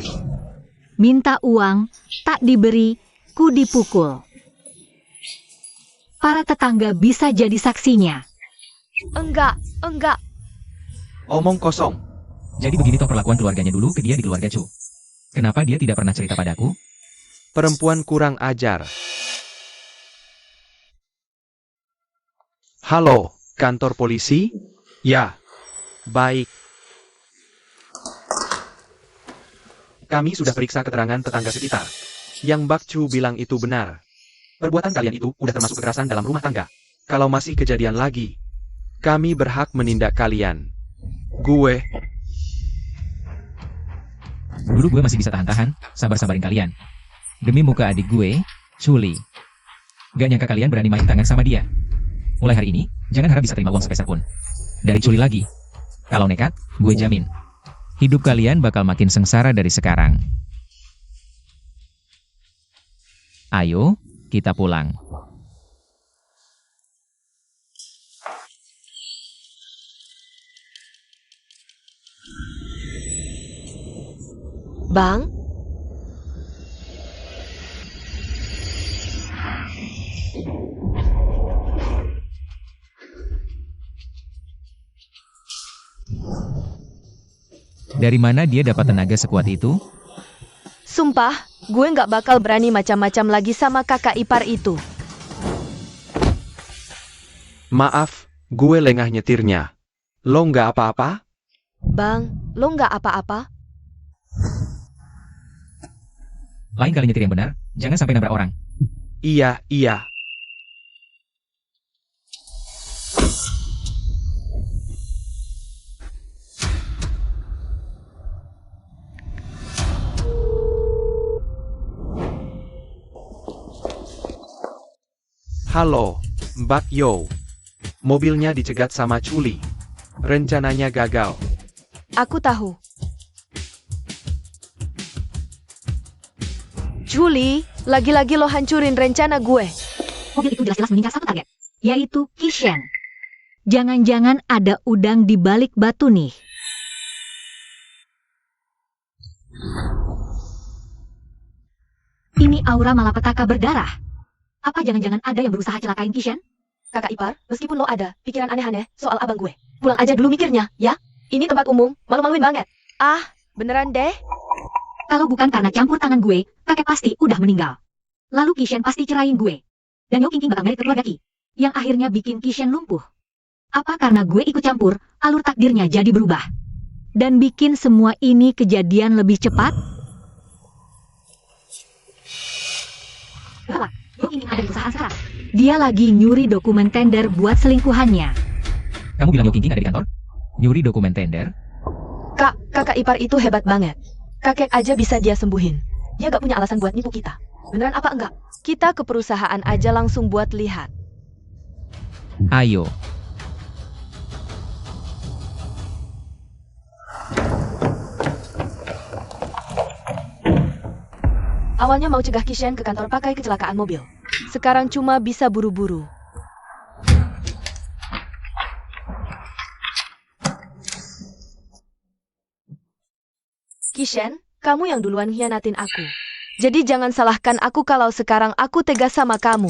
S3: Minta uang, tak diberi, ku dipukul. Para tetangga bisa jadi saksinya.
S1: Enggak.
S2: Omong kosong.
S4: Jadi begini toh perlakuan keluarganya dulu ke dia di keluarga Cu. Kenapa dia tidak pernah cerita padaku?
S2: Perempuan kurang ajar. Halo, kantor polisi? Ya. Baik. Kami sudah periksa keterangan tetangga sekitar. Yang Bak Chu bilang itu benar. Perbuatan kalian itu udah termasuk kekerasan dalam rumah tangga. Kalau masih kejadian lagi, kami berhak menindak kalian. Gue,
S4: Dulu gue masih bisa tahan-tahan, sabar-sabarin kalian. Demi muka adik gue, Culi. Gak nyangka kalian berani main tangan sama dia. Mulai hari ini, jangan harap bisa terima uang sepeser pun. Dari Culi lagi. Kalau nekat, gue jamin. Hidup kalian bakal makin sengsara dari sekarang. Ayo, kita pulang.
S1: Bang,
S4: Dari mana dia dapat tenaga sekuat itu?
S1: sumpah, gue nggak bakal berani macam-macam lagi sama kakak ipar itu.
S2: maaf, gue lengah nyetirnya. Lo nggak apa-apa?
S1: Bang, lo nggak apa-apa?
S4: Lain kali nyetir yang benar, jangan sampai nabrak orang.
S2: Iya. Halo, Mbak Yo. Mobilnya dicegat sama Culi. Rencananya gagal.
S1: Aku tahu. Julie, lagi-lagi lo hancurin rencana gue.
S3: Mobil itu jelas-jelas mengincar satu target, yaitu Kishen. Jangan-jangan ada udang di balik batu nih. Ini aura malapetaka berdarah. Apa jangan-jangan ada yang berusaha celakain Kishen?
S1: Kakak ipar, meskipun lo ada pikiran aneh-aneh soal abang gue, pulang aja dulu mikirnya, ya? Ini tempat umum, malu-maluin banget. Ah, beneran deh?
S3: Kalau bukan karena campur tangan gue, kakek pasti udah meninggal. Lalu Kishen pasti cerain gue. Dan Yo King bakal merit ke keluarga Ki, yang akhirnya bikin Kishen lumpuh. Apa karena gue ikut campur, alur takdirnya jadi berubah? Dan bikin semua ini kejadian lebih cepat? Gawat, Yo King ada di perusahaan sekarang. Dia lagi nyuri dokumen tender buat selingkuhannya.
S4: Kamu bilang Yo King ada di kantor? Nyuri dokumen tender?
S1: Kak, kakak ipar itu hebat banget. Kakek aja bisa dia sembuhin. Dia gak punya alasan buat nipu kita. Beneran apa enggak? Kita ke perusahaan aja langsung buat lihat.
S4: Ayo.
S1: Awalnya mau cegah Kishen ke kantor pakai kecelakaan mobil. Sekarang cuma bisa buru-buru. Kishen, kamu yang duluan hianatin aku. Jadi jangan salahkan aku kalau sekarang aku tegas sama kamu.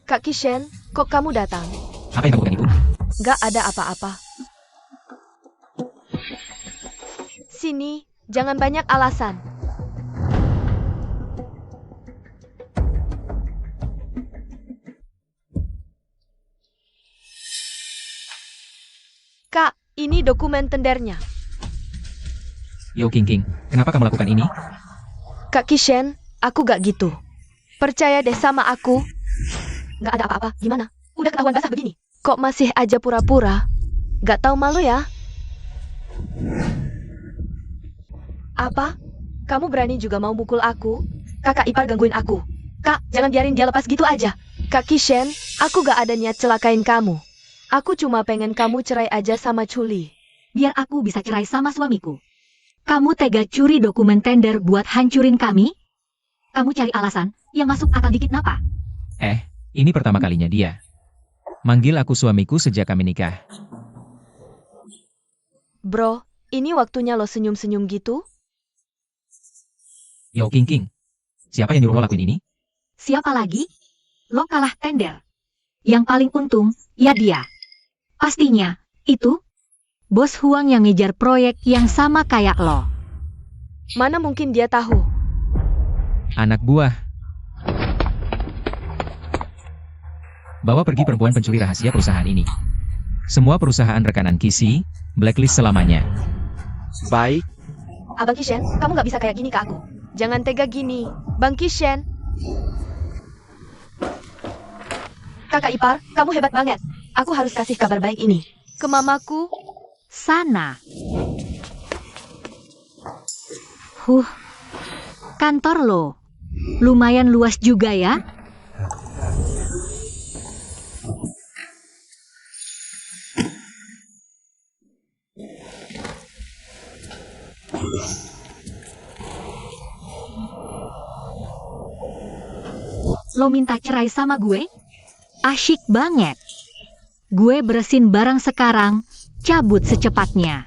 S1: Kak Kishen, kok kamu datang?
S4: Apa yang kamu pegang itu?
S1: Gak ada apa-apa. Sini, jangan banyak alasan. Kak, ini dokumen tendernya.
S4: Yo King, kenapa kamu lakukan ini?
S1: Kak Kishen, aku gak gitu. Percaya deh sama aku. Gak ada apa-apa, gimana? Udah ketahuan basah begini. Kok masih aja pura-pura? Gak tahu malu ya? Apa? Kamu berani juga mau mukul aku? Kakak ipar gangguin aku. Kak, jangan biarin dia lepas gitu aja. Kak Kishen, aku gak ada niat celakain kamu. Aku cuma pengen kamu cerai aja sama Julie.
S3: Biar aku bisa cerai sama suamiku. Kamu tega curi dokumen tender buat hancurin kami? Kamu cari alasan yang masuk akal dikit napa?
S4: Ini pertama kalinya dia manggil aku suamiku sejak kami nikah.
S1: Bro, ini waktunya lo senyum-senyum gitu?
S4: Yo King, siapa yang nyuruh lo lakuin ini?
S3: Siapa lagi? Lo kalah tender. Yang paling untung, ya dia. Pastinya, itu bos Huang yang ngejar proyek yang sama kayak lo.
S1: Mana mungkin dia tahu?
S4: Anak buah. Bawa pergi perempuan pencuri rahasia perusahaan ini. Semua perusahaan rekanan Kisi, blacklist selamanya.
S2: Baik,
S1: Abang Kishen, kamu gak bisa kayak gini ke aku. Jangan tega gini. Bang Kishen. Kakak ipar, kamu hebat banget. Aku harus kasih kabar baik ini ke mamaku.
S3: Sana. Kantor lo. Lumayan luas juga ya. Lo minta cerai sama gue? Asyik banget. Gue beresin barang sekarang, cabut secepatnya.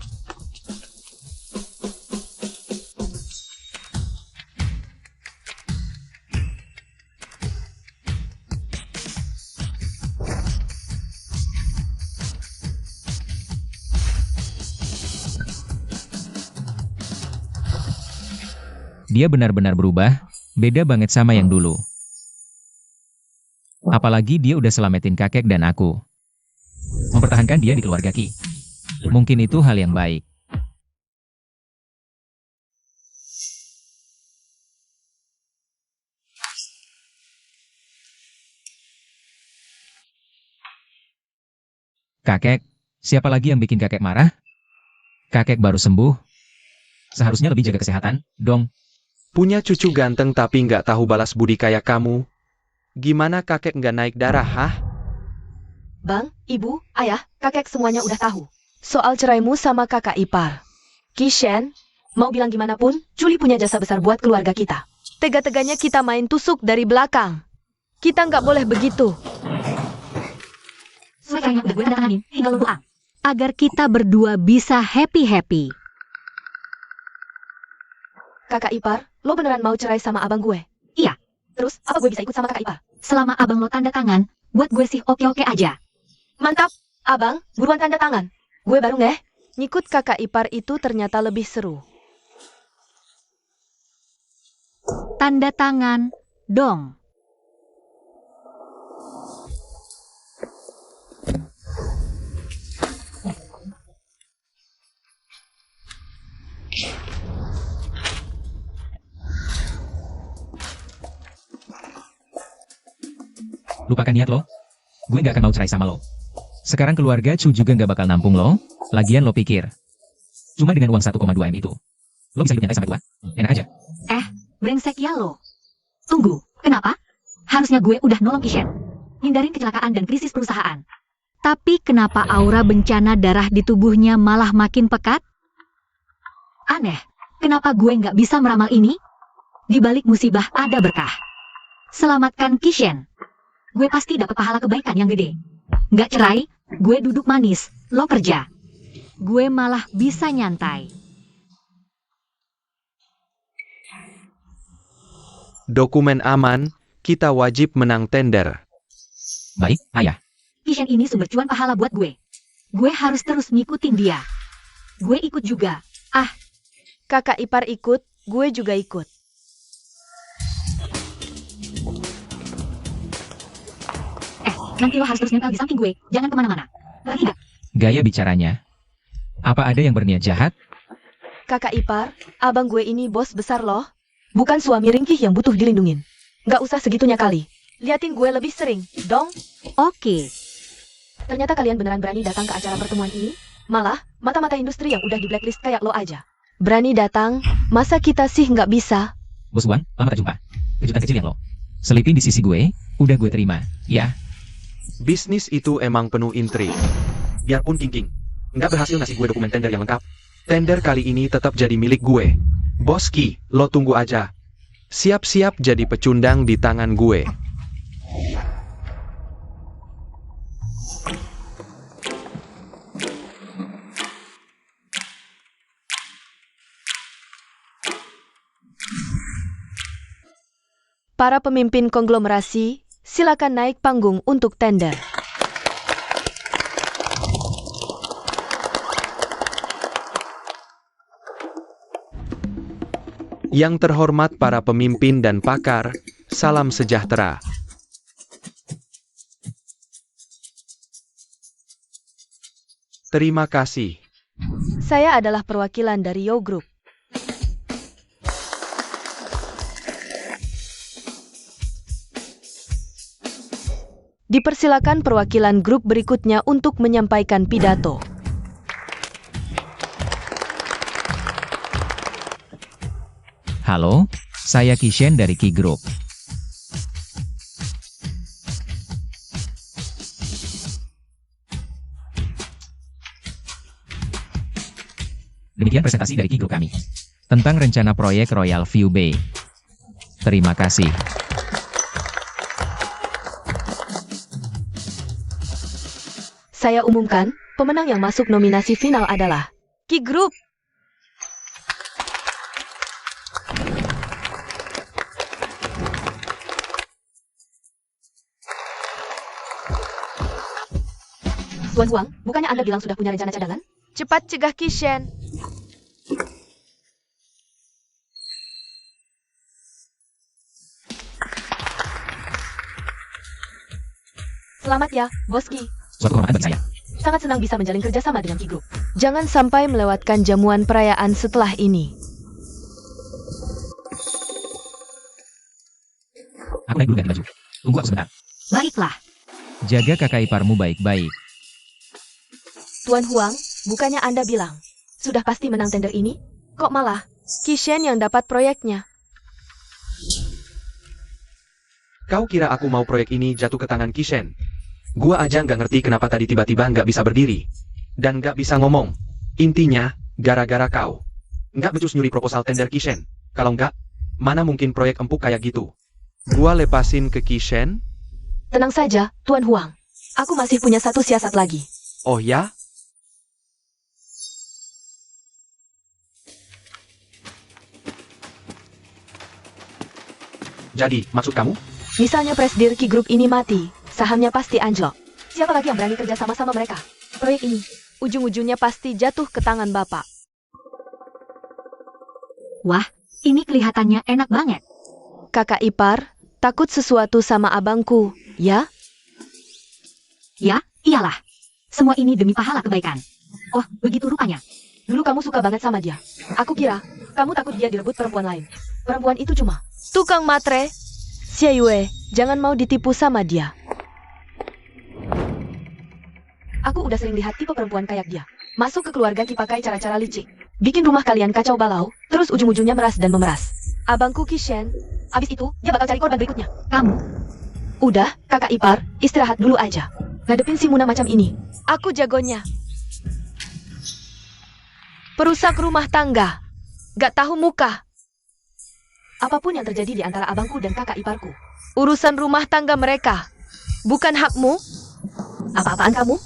S4: Dia benar-benar berubah, beda banget sama yang dulu. Apalagi dia udah selamatin kakek dan aku. Mempertahankan dia di keluarga Ki. Mungkin itu hal yang baik. Kakek, siapa lagi yang bikin kakek marah? Kakek baru sembuh. Seharusnya lebih jaga kesehatan, dong.
S2: Punya cucu ganteng tapi nggak tahu balas budi kayak kamu. Gimana kakek nggak naik darah, hah?
S1: Bang, ibu, ayah, kakek semuanya udah tahu. Soal ceraimu sama kakak ipar. Kishen, mau bilang gimana pun, Julie punya jasa besar buat keluarga kita. Tega-teganya kita main tusuk dari belakang. Kita nggak boleh begitu.
S3: Sesuai yang udah gue tanda tanganin, tinggal lo doang. Agar kita berdua bisa happy-happy.
S1: Kakak ipar, lo beneran mau cerai sama abang gue?
S3: Iya.
S1: Terus, apa gue bisa ikut sama kakak ipar?
S3: Selama abang lo tanda tangan, buat gue sih oke-oke aja.
S1: Mantap, abang, buruan tanda tangan. Gue baru ngeh, ngikut kakak ipar itu ternyata lebih seru.
S3: Tanda tangan, dong.
S4: Lupakan niat lo. Gue nggak akan mau cerai sama lo. Sekarang keluarga Chu juga nggak bakal nampung lo. Lagian lo pikir. Cuma dengan uang 1,2 M itu. Lo bisa hidup nyantai sampai tua. Enak aja.
S3: Brengsek ya lo. Tunggu, kenapa? Harusnya gue udah nolong Kishen. Hindarin kecelakaan dan krisis perusahaan. Tapi kenapa aura bencana darah di tubuhnya malah makin pekat? Aneh, kenapa gue nggak bisa meramal ini? Di balik musibah ada berkah. Selamatkan Kishen. Gue pasti dapat pahala kebaikan yang gede. Nggak cerai, gue duduk manis, lo kerja. Gue malah bisa nyantai.
S2: Dokumen aman, kita wajib menang tender.
S4: Baik, ayah.
S3: Kishen ini sumber cuan pahala buat gue. Gue harus terus ngikutin dia. Gue ikut juga.
S1: Kakak ipar ikut, gue juga ikut.
S3: Nanti lo harus terus nempel di samping gue. Jangan kemana-mana. Ngerti nggak?
S4: Gaya bicaranya. Apa ada yang berniat jahat?
S1: Kakak ipar, abang gue ini bos besar loh. Bukan suami ringkih yang butuh dilindungin. Nggak usah segitunya kali. Liatin gue lebih sering, dong.
S3: Oke.
S1: Ternyata kalian beneran berani datang ke acara pertemuan ini? Malah, mata-mata industri yang udah di blacklist kayak lo aja. Berani datang, masa kita sih nggak bisa?
S4: Bos Wan, lama tak jumpa. Kejutan kecil ya lo. Selipin di sisi gue, udah gue terima. Ya.
S2: Bisnis itu emang penuh intrik. Biarpun King nggak berhasil ngasih gue dokumen tender yang lengkap, tender kali ini tetap jadi milik gue. Bos Ki, lo tunggu aja. Siap-siap jadi pecundang di tangan gue.
S1: Para pemimpin konglomerasi, silakan naik panggung untuk tender.
S2: Yang terhormat para pemimpin dan pakar, salam sejahtera. Terima kasih.
S1: Saya adalah perwakilan dari Yo Group. Dipersilakan perwakilan grup berikutnya untuk menyampaikan pidato.
S4: Halo, saya Kishen dari Ki Group. Demikian presentasi dari Ki Group kami. Tentang rencana proyek Royal View Bay. Terima kasih.
S1: Saya umumkan, pemenang yang masuk nominasi final adalah Ki Group. Tuan Huang, bukannya Anda bilang sudah punya rencana cadangan? Cepat cegah Kishen. Selamat ya, Bos Ki.
S4: Suatu kehormatan bagi saya.
S1: Sangat senang bisa menjalin kerjasama dengan Ki Group. Jangan sampai melewatkan jamuan perayaan setelah ini.
S4: Aku naik dulu ganti baju. Tunggu aku sebentar.
S3: Baiklah.
S4: Jaga kakak iparmu baik-baik.
S1: Tuan Huang, bukannya Anda bilang sudah pasti menang tender ini? Kok malah Kishen yang dapat proyeknya?
S2: Kau kira aku mau proyek ini jatuh ke tangan Kishen? Gua aja nggak ngerti kenapa tadi tiba-tiba nggak bisa berdiri. Dan nggak bisa ngomong. Intinya, gara-gara kau. Nggak becus nyuri proposal tender Kishen. Kalau nggak, mana mungkin proyek empuk kayak gitu. Gua lepasin ke Kishen.
S1: Tenang saja, Tuan Huang. Aku masih punya satu siasat lagi.
S2: Oh ya? Jadi, maksud kamu?
S1: Misalnya Presdir Ki Group ini mati, sahamnya pasti anjlok. Siapa lagi yang berani kerja sama-sama mereka? Proyek ini, ujung-ujungnya pasti jatuh ke tangan Bapak.
S3: Wah, ini kelihatannya enak banget.
S1: Kakak ipar, takut sesuatu sama abangku, ya?
S3: Ya, iyalah. Semua ini demi pahala kebaikan. Oh, begitu rupanya.
S1: Dulu kamu suka banget sama dia. Aku kira, kamu takut dia direbut perempuan lain. Perempuan itu cuma tukang matre. Xie Yue, jangan mau ditipu sama dia. Aku udah sering lihat tipe perempuan kayak dia. Masuk ke keluarga Ki pakai cara-cara licik. Bikin rumah kalian kacau balau, terus ujung-ujungnya meras dan memeras. Abangku Kishen, abis itu, dia bakal cari korban berikutnya.
S3: Kamu,
S1: Udah, kakak ipar, istirahat dulu aja. Ngadepin si Muna macam ini. Aku jagonya. Perusak rumah tangga. Gak tahu muka. Apapun yang terjadi di antara abangku dan kakak iparku, urusan rumah tangga mereka. Bukan hakmu. Apa-apaan kamu?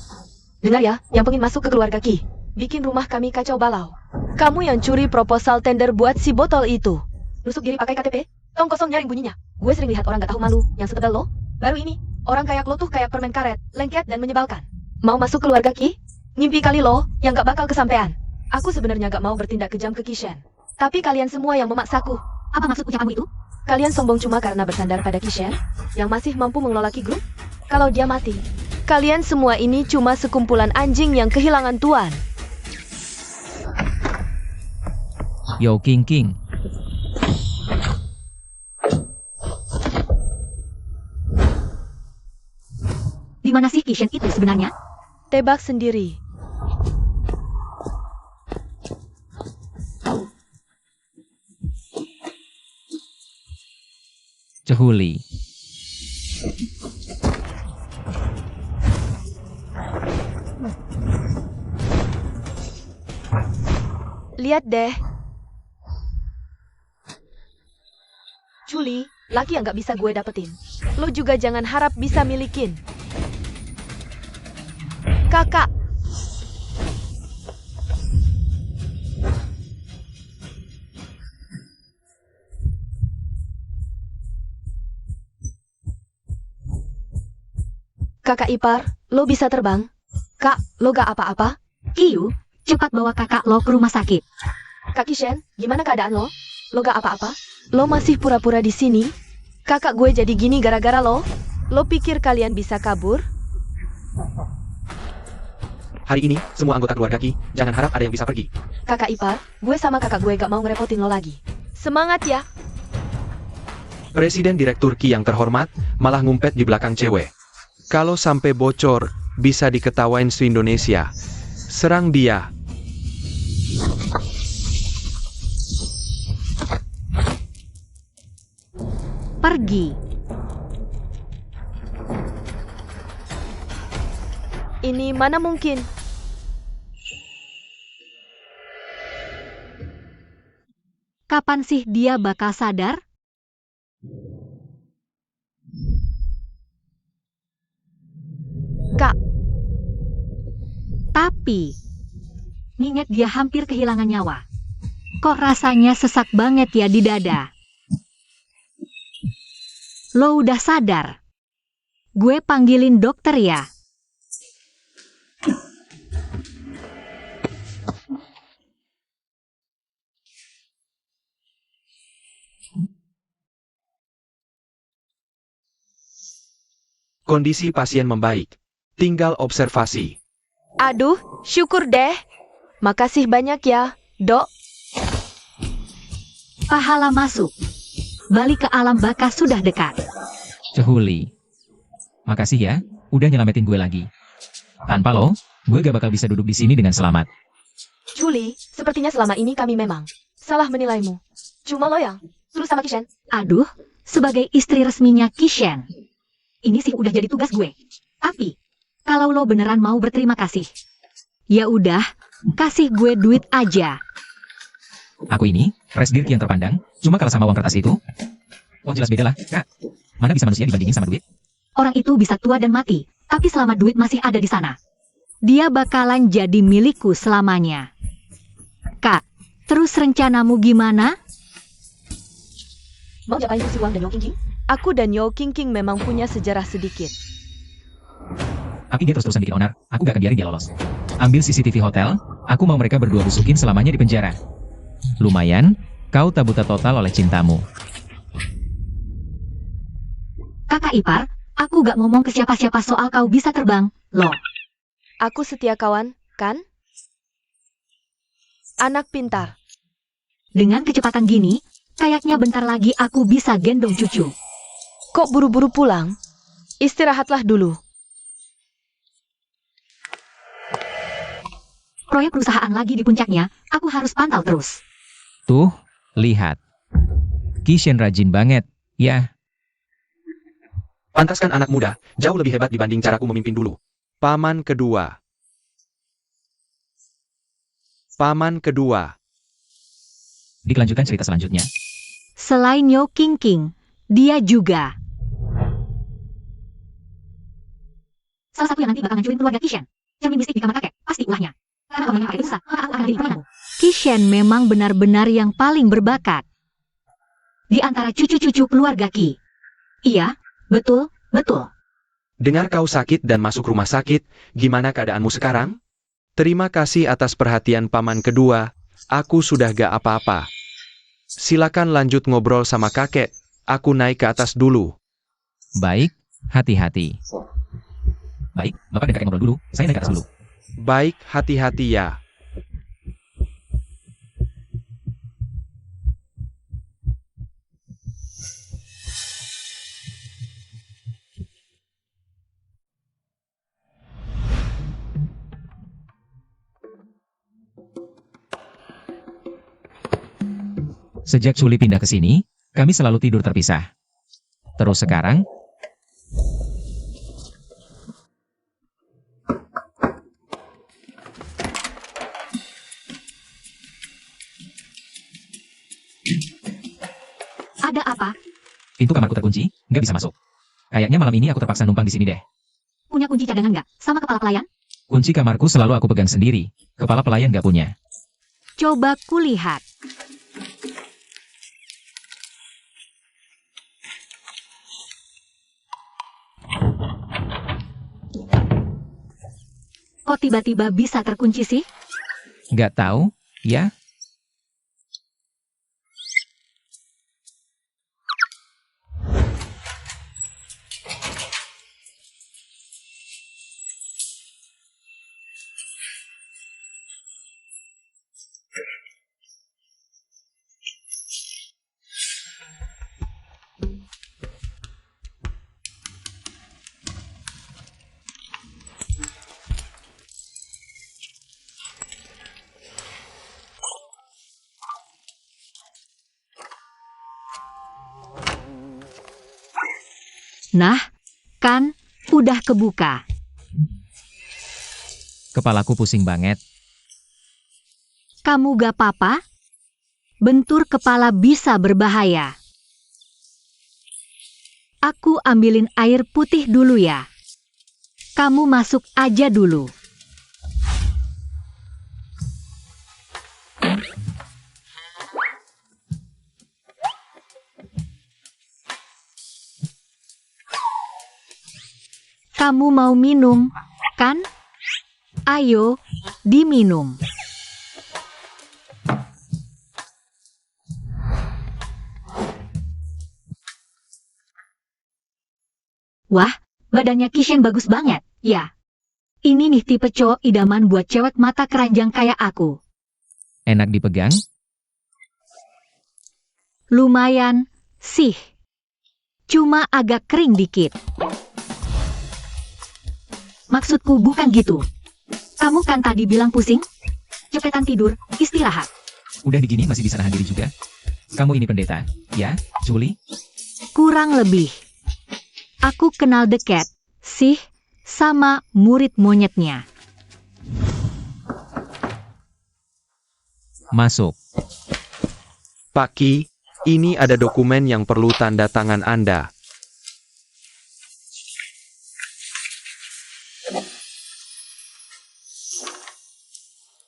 S1: Dengar ya, yang pengen masuk ke keluarga Ki. Bikin rumah kami kacau balau. Kamu yang curi proposal tender buat si botol itu. Nusuk diri pakai KTP? Tong kosong nyaring bunyinya. Gue sering lihat orang gak tahu malu, yang setebal lo. Baru ini, orang kayak lo tuh kayak permen karet, lengket dan menyebalkan. Mau masuk keluarga Ki? Ngimpi kali lo, yang gak bakal kesampean. Aku sebenarnya gak mau bertindak kejam ke Kishen. Tapi kalian semua yang memaksaku.
S3: apa maksud ucapanmu itu?
S1: Kalian sombong cuma karena bersandar pada Kishen, yang masih mampu mengelola Ki Group? Kalau dia mati, kalian semua ini cuma sekumpulan anjing yang kehilangan tuan.
S4: Yo King King.
S3: Di mana sih Kishen itu sebenarnya?
S1: Tebak sendiri.
S4: Cehuli.
S1: Lihat deh. Juli, laki yang gak bisa gue dapetin. Lo juga jangan harap bisa milikin. Kakak. Kakak ipar, lo bisa terbang? Kak, lo gak apa-apa?
S3: Kiyu, cepat bawa kakak lo ke rumah sakit.
S1: Kak Kishen, gimana keadaan lo? Lo gak apa-apa? Lo masih pura-pura di sini? Kakak gue jadi gini gara-gara lo? Lo pikir kalian bisa kabur?
S2: Hari ini, semua anggota keluarga Ki, jangan harap ada yang bisa pergi.
S1: Kakak ipar, gue sama kakak gue gak mau ngerepotin lo lagi. Semangat ya!
S2: Presiden Direktur Ki yang terhormat, malah ngumpet di belakang cewek. Kalau sampai bocor, bisa diketawain se-Indonesia. Serang dia.
S3: Pergi.
S1: Ini mana mungkin?
S3: Kapan sih dia bakal sadar?
S1: Kak,
S3: Tapi, ingat dia hampir kehilangan nyawa. Kok rasanya sesak banget ya di dada? Lo udah sadar? Gue panggilin dokter ya.
S2: Kondisi pasien membaik. Tinggal observasi.
S1: aduh, syukur deh. Makasih banyak ya, Dok.
S3: Pahala masuk. Balik ke alam baka sudah dekat.
S4: Cehuli. Makasih ya, udah nyelamatin gue lagi. Tanpa lo, gue gak bakal bisa duduk di sini dengan selamat.
S1: Julie, sepertinya selama ini kami memang salah menilaimu. Cuma lo yang terus sama Kishen.
S3: Aduh, sebagai istri resminya Kishen. Ini sih udah jadi tugas gue. Tapi, kalau lo beneran mau berterima kasih, ya udah, kasih gue duit aja.
S4: Aku ini, Resdirk yang terpandang, cuma kalah sama uang kertas itu. Oh jelas beda lah, Kak. Mana bisa manusia dibandingin sama duit?
S3: Orang itu bisa tua dan mati, tapi selama duit masih ada di sana, dia bakalan jadi milikku selamanya. Kak, terus rencanamu gimana?
S1: Mau diapain tuh si Wang dan Yo King? Aku dan Yo King memang punya sejarah sedikit.
S4: Tapi dia terus-terusan bikin onar, aku gak akan biarin dia lolos. Ambil CCTV hotel, aku mau mereka berdua busukin selamanya di penjara. Lumayan, kau tak buta total oleh cintamu.
S3: Kakak ipar, aku gak ngomong ke siapa-siapa soal kau bisa terbang, loh.
S1: Aku setia kawan, kan? Anak pintar.
S3: Dengan kecepatan gini, kayaknya bentar lagi aku bisa gendong cucu.
S1: Kok buru-buru pulang? Istirahatlah dulu.
S3: Proyek perusahaan lagi di puncaknya, aku harus pantau terus.
S4: Tuh, lihat. Kishen rajin banget, ya.
S2: Pantaskan anak muda, jauh lebih hebat dibanding caraku memimpin dulu. Paman kedua. Paman kedua.
S4: Dikelanjutkan cerita selanjutnya.
S3: Selain Yo King, dia juga salah satu yang nanti bakal ngancurin keluarga Kishen. Cermin mistik di kamar kakek, pasti ulahnya. Karena orang yang pakai itu susah, maka aku akan jadi pemenangmu. Kishen memang benar-benar yang paling berbakat di antara cucu-cucu keluarga Ki. Iya, betul, betul.
S2: Dengar kau sakit dan masuk rumah sakit, gimana keadaanmu sekarang? Terima kasih atas perhatian paman kedua, aku sudah gak apa-apa. Silakan lanjut ngobrol sama kakek, aku naik ke atas dulu.
S4: Baik, hati-hati. Baik, Bapak dan kakek ngobrol dulu, saya naik ke atas dulu.
S2: Baik, hati-hati ya.
S4: Sejak Suli pindah ke sini, kami selalu tidur terpisah. Terus sekarang,
S3: Ada apa?
S4: pintu kamarku terkunci, nggak bisa masuk. Kayaknya malam ini aku terpaksa numpang di sini deh.
S3: Punya kunci cadangan nggak? Sama kepala pelayan?
S4: Kunci kamarku selalu aku pegang sendiri, kepala pelayan nggak punya.
S3: Coba kulihat. Kok tiba-tiba bisa terkunci sih?
S4: Nggak tahu, ya?
S3: Nah, kan udah kebuka.
S4: Kepalaku pusing banget.
S3: Kamu gak apa-apa? Bentur kepala bisa berbahaya. Aku ambilin air putih dulu ya. Kamu masuk aja dulu. Kamu mau minum, kan? Ayo, diminum. Wah, badannya Kishen bagus banget, ya. Ini nih tipe cowok idaman buat cewek mata keranjang kayak aku.
S4: Enak dipegang?
S3: Lumayan, sih. Cuma agak kering dikit. Maksudku bukan gitu. Kamu kan tadi bilang pusing? Cepetan tidur, istirahat.
S4: Udah begini masih bisa nahan diri juga. Kamu ini pendeta, ya, Julie?
S3: Kurang lebih. Aku kenal dekat, sih, sama murid monyetnya.
S4: Masuk.
S2: Pak Ki, ini ada dokumen yang perlu tanda tangan Anda.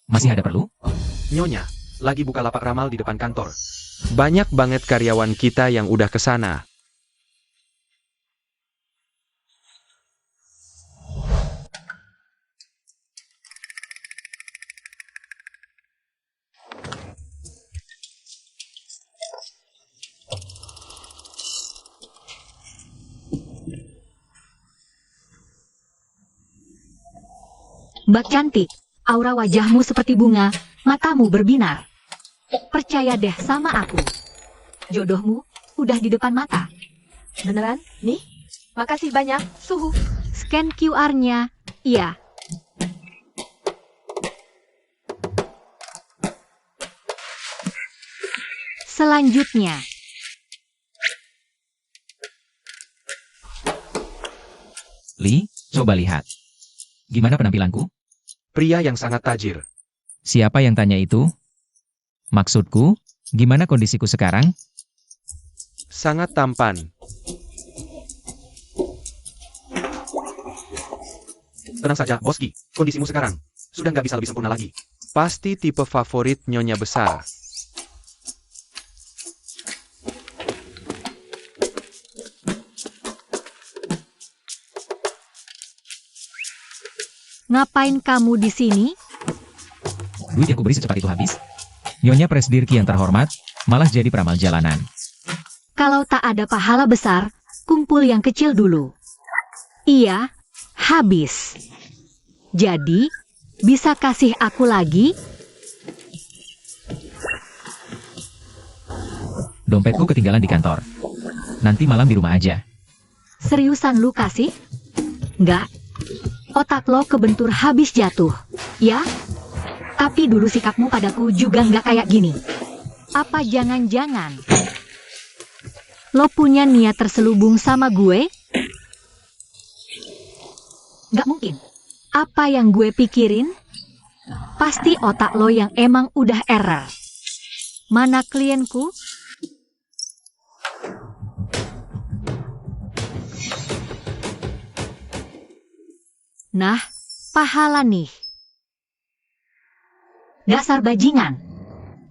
S4: Masih ada perlu?
S2: Nyonya, lagi buka lapak ramal di depan kantor. Banyak banget karyawan kita yang udah ke sana.
S3: Mbak cantik, aura wajahmu seperti bunga, matamu berbinar. Percaya deh sama aku. Jodohmu udah di depan mata.
S1: Beneran? Nih? Makasih banyak, Suhu.
S3: Scan QR-nya, iya. Selanjutnya,
S4: Li, coba lihat. Gimana penampilanku?
S2: Pria yang sangat tajir.
S4: Siapa yang tanya itu? Maksudku, gimana kondisiku sekarang?
S2: Sangat tampan. Tenang saja, Boski. Kondisimu sekarang sudah nggak bisa lebih sempurna lagi. Pasti tipe favorit Nyonya besar.
S3: ngapain kamu di sini?
S4: Duit yang kuberi secepat itu habis. Nyonya Presdirki yang terhormat, malah jadi peramal jalanan.
S3: Kalau tak ada pahala besar, kumpul yang kecil dulu. Iya, habis. Jadi, bisa kasih aku lagi?
S4: Dompetku ketinggalan di kantor. Nanti malam di rumah aja.
S3: Seriusan lu kasih? Enggak. Otak lo kebentur habis jatuh, ya? Tapi dulu sikapmu padaku juga nggak kayak gini. Apa jangan-jangan lo punya niat terselubung sama gue? Nggak mungkin. Apa yang gue pikirin? Pasti otak lo yang emang udah error. Mana klienku? Nah, pahala nih. Dasar bajingan.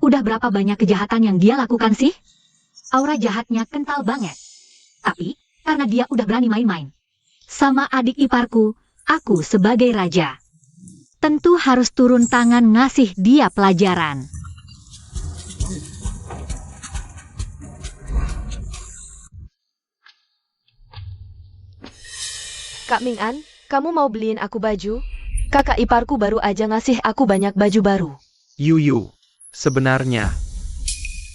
S3: Udah berapa banyak kejahatan yang dia lakukan sih? Aura jahatnya kental banget. Tapi, karena dia udah berani main-main. Sama adik iparku, aku sebagai raja. Tentu harus turun tangan ngasih dia pelajaran.
S1: Kak Ming An, kamu mau beliin aku baju? Kakak iparku baru aja ngasih aku banyak baju baru.
S2: Yuyu, sebenarnya.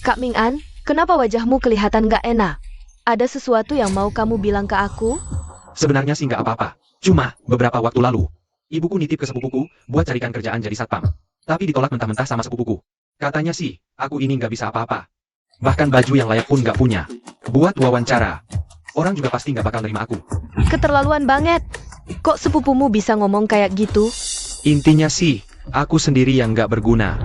S1: Kak Ming An, kenapa wajahmu kelihatan gak enak? Ada sesuatu yang mau kamu bilang ke aku?
S2: Sebenarnya sih nggak apa-apa. Cuma, beberapa waktu lalu, ibuku nitip ke sepupuku buat carikan kerjaan jadi satpam. Tapi ditolak mentah-mentah sama sepupuku. Katanya sih, aku ini nggak bisa apa-apa. Bahkan baju yang layak pun nggak punya. Buat wawancara, orang juga pasti nggak bakal nerima aku.
S1: Keterlaluan banget. Kok sepupumu bisa ngomong kayak gitu?
S2: Intinya sih, aku sendiri yang nggak berguna.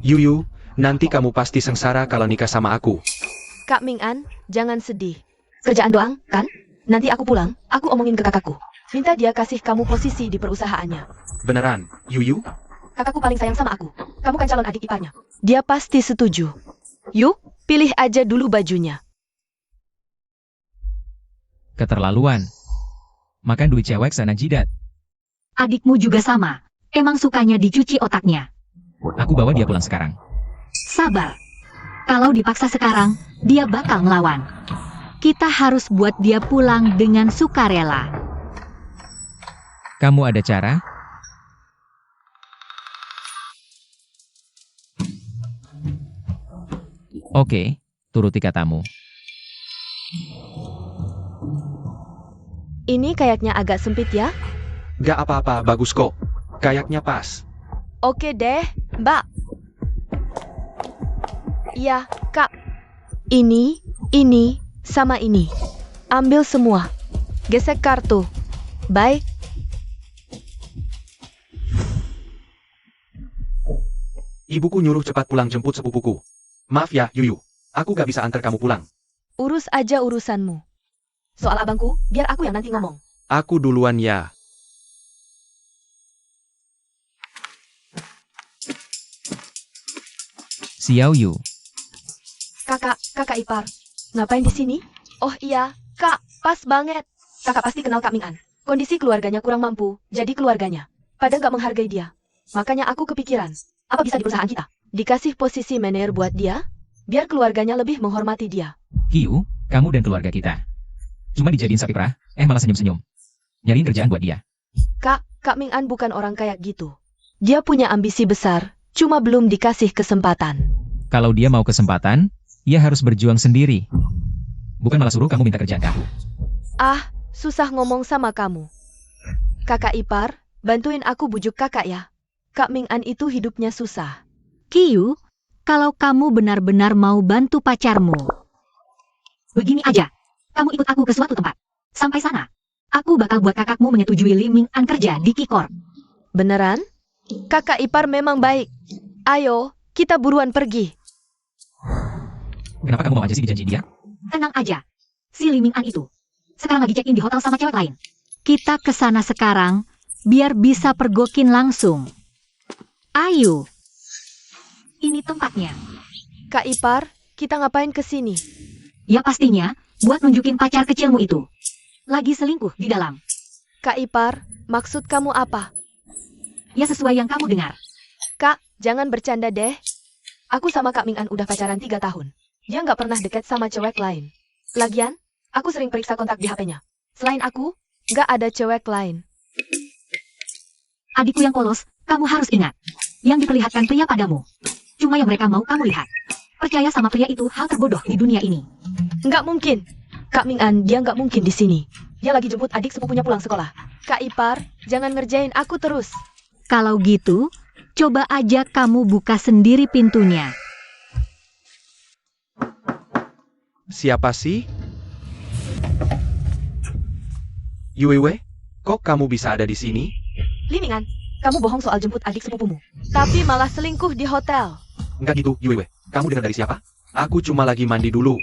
S2: Yuyu, nanti kamu pasti sengsara kalau nikah sama aku.
S1: Kak Ming An, jangan sedih. Kerjaan doang, kan? Nanti aku pulang, aku omongin ke kakakku. Minta dia kasih kamu posisi di perusahaannya.
S2: Beneran, Yuyu?
S1: Kakakku paling sayang sama aku. Kamu kan calon adik iparnya. Dia pasti setuju. Yuk, pilih aja dulu bajunya.
S4: Keterlaluan. Makan duit cewek sana jidat.
S3: Adikmu juga sama. Emang sukanya dicuci otaknya.
S4: Aku bawa dia pulang sekarang.
S3: Sabar. Kalau dipaksa sekarang, dia bakal ngelawan. Kita harus buat dia pulang dengan sukarela.
S4: Kamu ada cara? Oke, turuti katamu.
S1: Ini kayaknya agak sempit ya?
S2: Gak apa-apa, bagus kok. Kayaknya pas.
S1: Oke deh, Mbak. Iya, Kak. Ini, sama ini. Ambil semua. Gesek kartu. Baik.
S2: Ibuku nyuruh cepat pulang jemput sepupuku. Maaf ya, Yuyu. Aku gak bisa antar kamu pulang.
S1: Urus aja urusanmu. Soal abangku, biar aku yang nanti ngomong.
S2: Aku duluan ya.
S4: Xiao Yu.
S1: Kakak ipar. Ngapain di sini? Oh iya, Kak, pas banget. Kakak pasti kenal Kak Ming-an. Kondisi keluarganya kurang mampu, jadi keluarganya pada nggak menghargai dia. Makanya aku kepikiran, apa bisa di perusahaan kita? Dikasih posisi manajer buat dia, biar keluarganya lebih menghormati dia.
S4: Kiyu, kamu dan keluarga kita. Cuma dijadiin sapi perah, malah senyum-senyum. Nyariin kerjaan buat dia.
S1: Kak Ming-an bukan orang kayak gitu. Dia punya ambisi besar, cuma belum dikasih kesempatan.
S4: Kalau dia mau kesempatan, ia harus berjuang sendiri. Bukan malah suruh kamu minta kerjaan ke aku.
S1: Ah, susah ngomong sama kamu. Kakak ipar, bantuin aku bujuk kakak ya. Kak Ming-an itu hidupnya susah.
S3: Kiyu, kalau kamu benar-benar mau bantu pacarmu, begini aja. Kamu ikut aku ke suatu tempat. Sampai sana, aku bakal buat kakakmu menyetujui Li Ming-an kerja di Kikor.
S1: Beneran? Kakak ipar memang baik. Ayo, kita buruan pergi.
S4: Kenapa kamu mau aja sih dijanjiin dia?
S3: Tenang aja. Si Li Ming-an itu sekarang lagi check-in di hotel sama cewek lain. Kita ke sana sekarang, biar bisa pergokin langsung. Ayo. Ini tempatnya.
S1: Kak ipar, kita ngapain ke sini?
S3: Ya pastinya, buat nunjukin pacar kecilmu itu. Lagi selingkuh di dalam.
S1: Kak ipar, maksud kamu apa?
S3: Ya sesuai yang kamu dengar.
S1: Kak, jangan bercanda deh. Aku sama Kak Ming-an udah pacaran 3 tahun. Dia nggak pernah deket sama cewek lain. Lagian, aku sering periksa kontak di HP-nya. Selain aku, nggak ada cewek lain.
S3: Adikku yang polos, kamu harus ingat. Yang diperlihatkan pria padamu, cuma yang mereka mau kamu lihat. Percaya sama pria itu hal terbodoh di dunia ini.
S1: Nggak mungkin. Kak Ming-an, dia nggak mungkin di sini. Dia lagi jemput adik sepupunya pulang sekolah. Kak ipar, jangan ngerjain aku terus.
S3: Kalau gitu, coba aja kamu buka sendiri pintunya.
S2: Siapa sih? Yuiwe, kok kamu bisa ada di sini?
S1: Li Ming-an, kamu bohong soal jemput adik sepupumu. Tapi malah selingkuh di hotel.
S2: Enggak gitu, Yuiwe. Kamu dengar dari siapa? Aku cuma lagi mandi dulu.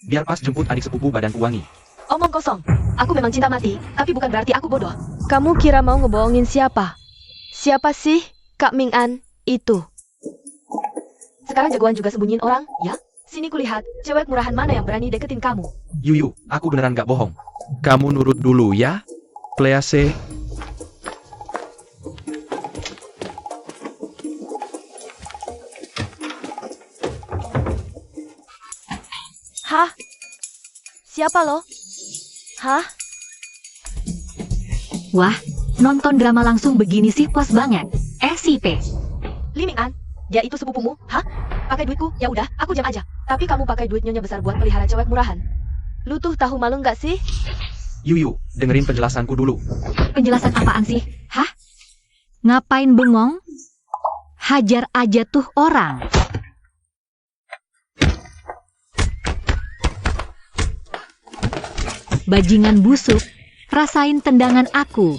S2: Biar pas jemput adik sepupu badanku wangi.
S1: Omong kosong. Aku memang cinta mati, tapi bukan berarti aku bodoh. Kamu kira mau ngebohongin siapa? Siapa sih, Kak Ming-an, itu? Sekarang jagoan juga sembunyiin orang, ya? Sini kulihat, cewek murahan mana yang berani deketin kamu?
S2: Yuyu, aku beneran gak bohong. Kamu nurut dulu ya. Please.
S1: Hah? Siapa lo? Hah?
S3: Wah, nonton drama langsung begini sih puas banget. Si P.
S1: Li Ming-an, dia itu sepupumu? Hah? Pakai duitku? Ya udah, aku jam aja. Tapi kamu pakai duit nyonya besar buat pelihara cewek murahan. Lu tuh tahu malu nggak sih?
S2: Yuyu, dengerin penjelasanku dulu.
S3: Penjelasan apaan sih? Hah? Ngapain bengong? Hajar aja tuh orang. Bajingan busuk, rasain tendangan aku.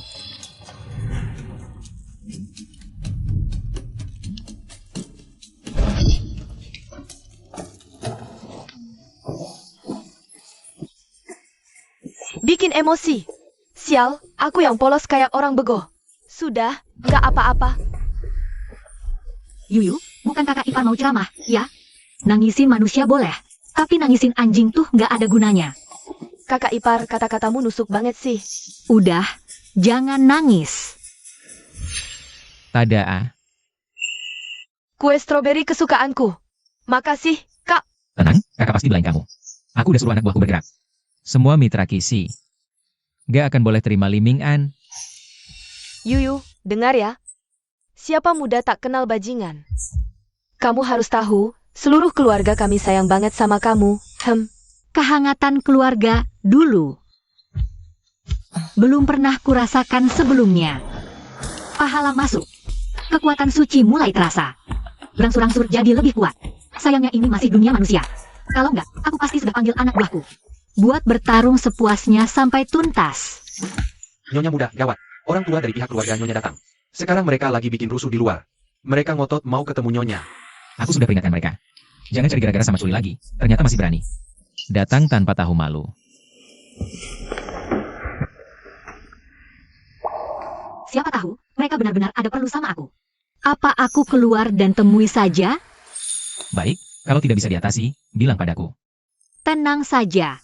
S1: Bikin emosi. Sial, aku yang polos kayak orang bego. Sudah, nggak apa-apa.
S3: Yuyu, bukan kakak ipar mau ceramah, ya? Nangisin manusia boleh, tapi nangisin anjing tuh nggak ada gunanya.
S1: Kakak ipar, kata-katamu nusuk banget sih.
S3: Udah, jangan nangis.
S4: Tada.
S1: Kue stroberi kesukaanku. Makasih, Kak.
S4: Tenang, kakak pasti belain kamu. Aku udah suruh anak buahku bergerak. Semua mitra Kisi gak akan boleh terima Li Ming-an.
S1: Yuyu, dengar ya. Siapa muda tak kenal bajingan. Kamu harus tahu, seluruh keluarga kami sayang banget sama kamu.
S3: Kehangatan keluarga dulu. Belum pernah kurasakan sebelumnya. Pahala masuk. Kekuatan suci mulai terasa. Berangsur-angsur jadi lebih kuat. Sayangnya ini masih dunia manusia. Kalau enggak, aku pasti sudah panggil anak buahku. Buat bertarung sepuasnya sampai tuntas.
S2: Nyonya muda, gawat. Orang tua dari pihak keluarga Nyonya datang. Sekarang mereka lagi bikin rusuh di luar. Mereka ngotot mau ketemu Nyonya.
S4: Aku sudah peringatkan mereka. Jangan cari gara-gara sama Culi lagi. Ternyata masih berani. Datang tanpa tahu malu.
S3: Siapa tahu, mereka benar-benar ada perlu sama aku. Apa aku keluar dan temui saja?
S4: Baik, kalau tidak bisa diatasi, bilang padaku.
S3: Tenang saja.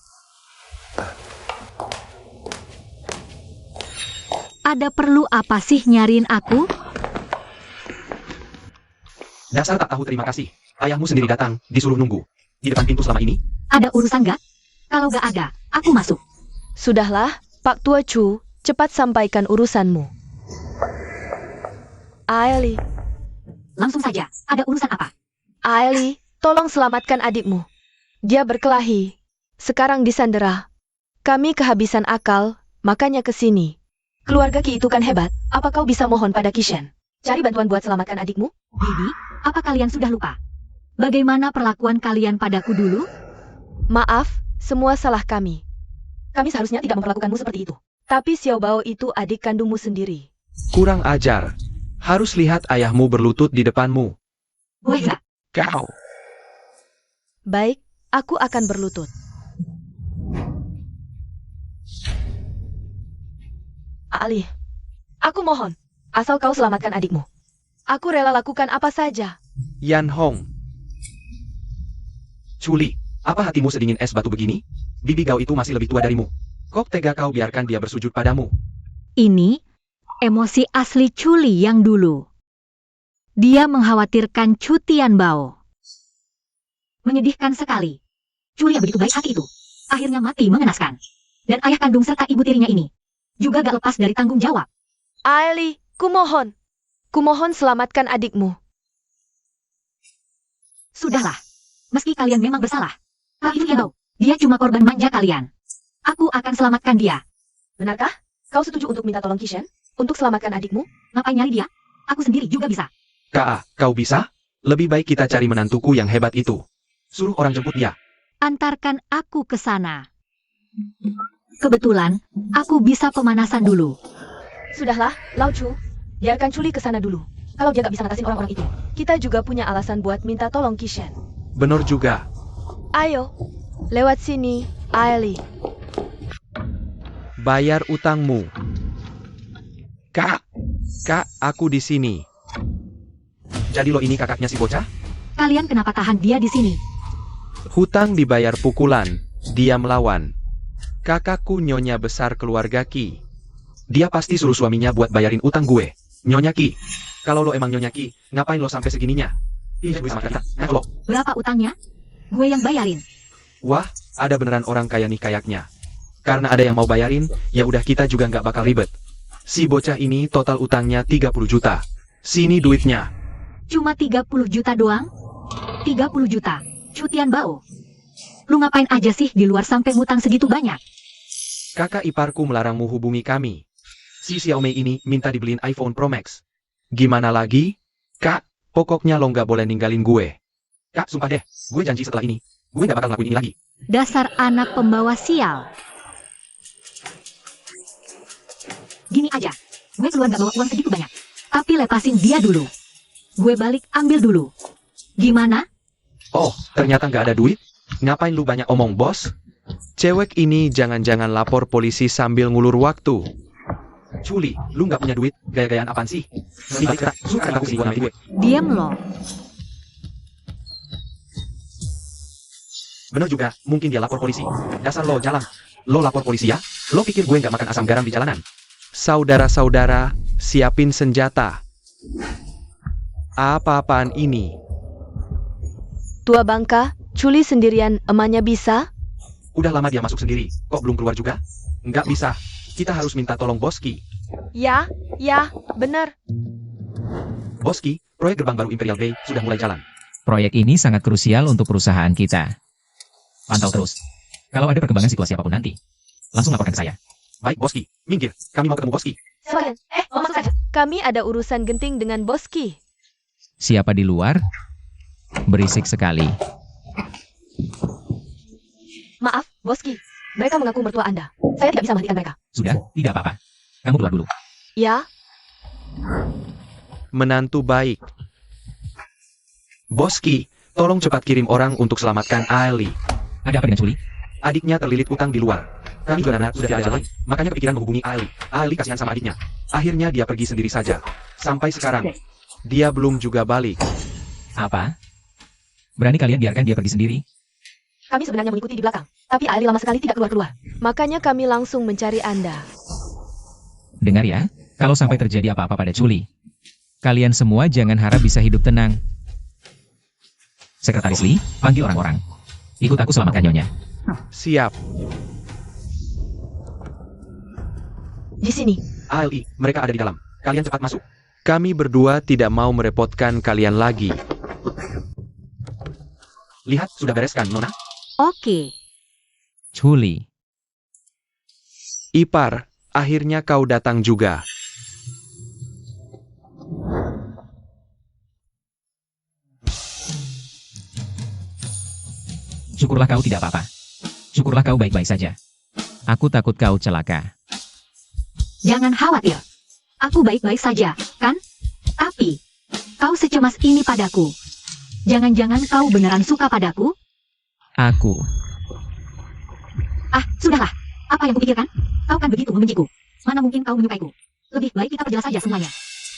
S3: Ada perlu apa sih nyariin aku?
S2: Dasar tak tahu terima kasih. Ayahmu sendiri datang, disuruh nunggu. Di depan pintu selama ini.
S3: Ada urusan nggak? Kalau nggak ada, aku masuk.
S1: Sudahlah, Pak Tua Chu, cepat sampaikan urusanmu. Aili,
S3: Langsung saja, ada urusan apa?
S1: Aili, tolong selamatkan adikmu. Dia berkelahi. Sekarang disandera. Kami kehabisan akal, makanya kesini. Keluarga Ki itu kan hebat, apa kau bisa mohon pada Kishen? Cari bantuan buat selamatkan adikmu?
S3: Bibi, apa kalian sudah lupa? Bagaimana perlakuan kalian padaku dulu?
S1: Maaf, semua salah kami. Kami seharusnya tidak memperlakukanmu seperti itu. Tapi Xiao Bao itu adik kandungmu sendiri.
S2: Kurang ajar. Harus lihat ayahmu berlutut di depanmu.
S3: Weza,
S2: Kau.
S1: Baik, aku akan berlutut. Ali, aku mohon, asal kau selamatkan adikmu. Aku rela lakukan apa saja.
S2: Yan Hong. Culi, apa hatimu sedingin es batu begini? Bibi Gao itu masih lebih tua darimu. Kok tega kau biarkan dia bersujud padamu?
S3: ini emosi asli Culi yang dulu. Dia mengkhawatirkan Chu Tianbao. Menyedihkan sekali. Culi yang begitu baik hati itu, akhirnya mati mengenaskan. Dan ayah kandung serta ibu tirinya ini juga gak lepas dari tanggung jawab.
S1: Ali, kumohon. Kumohon selamatkan adikmu.
S3: Sudahlah, meski kalian memang bersalah. Tapi Chu Tianbao, dia cuma korban manja kalian. Aku akan selamatkan dia.
S1: Benarkah? Kau setuju untuk minta tolong Kishen? Untuk selamatkan adikmu?
S3: Ngapain nyari dia? Aku sendiri juga bisa.
S2: Kak, kau bisa? Lebih baik kita cari menantuku yang hebat itu. Suruh orang jemput dia.
S3: Antarkan aku ke sana. Kebetulan, aku bisa pemanasan dulu.
S1: Sudahlah, Lao Chu. Biarkan Culi ke sana dulu. Kalau dia gak bisa ngatasin orang-orang itu, kita juga punya alasan buat minta tolong Kishen.
S2: Benar juga.
S1: Ayo, lewat sini, Ali.
S2: Bayar utangmu. Kak, aku di sini. Jadi lo ini kakaknya si bocah?
S3: Kalian kenapa tahan dia di sini?
S2: Hutang dibayar pukulan, dia melawan. Kakakku Nyonya besar keluarga Ki. Dia pasti suruh suaminya buat bayarin utang gue. Nyonya Ki. Kalau lo emang Nyonya Ki, ngapain lo sampai segininya? Ih, gue sama kita. Nah, lo.
S3: Berapa utangnya? Gue yang bayarin.
S2: Wah, ada beneran orang kaya nih kayaknya. Karena ada yang mau bayarin, ya udah kita juga nggak bakal ribet. Si bocah ini total utangnya 30 juta. Sini duitnya.
S3: Cuma 30 juta doang? 30 juta. Chu Tianbao. Lu ngapain aja sih di luar sampai ngutang segitu banyak?
S2: Kakak iparku melarangmu hubungi kami. Si Xiaomei ini minta dibeliin iPhone Pro Max. Gimana lagi? Kak, pokoknya lo nggak boleh ninggalin gue. Kak, sumpah deh, gue janji setelah ini, gue nggak bakal ngelakuin ini lagi.
S3: Dasar anak pembawa sial. Gini aja, gue keluar gak bawa uang segitu banyak. Tapi lepasin dia dulu. Gue balik ambil dulu. Gimana?
S2: Oh, ternyata nggak ada duit? Ngapain lu banyak omong, bos? Cewek ini jangan-jangan lapor polisi sambil ngulur waktu. Culi, lu nggak punya duit? Gaya-gayaan apaan sih? Ini balik gerak, suka aku sih gua namain gue.
S3: Diam lo.
S2: Bener juga, mungkin dia lapor polisi. Dasar lo jalan. Lo lapor polisi ya? Lo pikir gue nggak makan asam garam di jalanan? Saudara-saudara, siapin senjata. Apa-apaan ini?
S1: Tua bangka, Culi sendirian emaknya bisa?
S2: Udah lama dia masuk sendiri, kok belum keluar juga? Nggak bisa, kita harus minta tolong Boski.
S1: Ya, bener.
S2: Boski, proyek gerbang baru Imperial Bay sudah mulai jalan.
S4: Proyek ini sangat krusial untuk perusahaan kita. Pantau terus. Kalau ada perkembangan situasi apapun nanti, langsung laporkan ke saya.
S2: Baik Boski, minggir, kami mau ketemu Boski.
S1: Silahkan, mau masuk saja. Kami ada urusan genting dengan Bos Ki.
S4: Siapa di luar? Berisik sekali.
S1: Maaf, Bos Ki. Mereka mengaku mertua Anda. Saya tidak bisa menghentikan mereka.
S4: Sudah, tidak apa-apa. Kamu keluar dulu.
S1: Ya,
S2: Menantu baik. Bos Ki, tolong cepat kirim orang untuk selamatkan Ali.
S4: Ada apa dengan Chuli?
S2: Adiknya terlilit utang di luar. Kami juga sudah tidak ada jalan, makanya kepikiran menghubungi Ali. Ali kasihan sama adiknya. Akhirnya dia pergi sendiri saja. Sampai sekarang, dia belum juga balik.
S4: Apa? Berani kalian biarkan dia pergi sendiri?
S1: kami sebenarnya mengikuti di belakang. Tapi Ali lama sekali tidak keluar-keluar. Makanya kami langsung mencari Anda.
S4: Dengar ya, kalau sampai terjadi apa-apa pada Chuli, kalian semua jangan harap bisa hidup tenang. Sekretaris Lee, panggil orang-orang. Ikut aku selamatkan Nyonya.
S2: Siap.
S1: Di sini.
S2: Ali, mereka ada di dalam. Kalian cepat masuk. Kami berdua tidak mau merepotkan kalian lagi. Lihat, sudah beres kan, Nona?
S3: Oke.
S4: Chuli,
S2: Ipar, akhirnya kau datang juga.
S4: syukurlah kau tidak apa-apa. Syukurlah kau baik-baik saja. Aku takut kau celaka.
S3: Jangan khawatir. Aku baik-baik saja, kan? Tapi, kau secemas ini padaku. Jangan-jangan kau beneran suka padaku?
S4: Aku,
S3: Ah, sudahlah. Apa yang kupikirkan? Kau kan begitu membenciku. Mana mungkin kau menyukaiku? Lebih baik kita perjelas saja semuanya.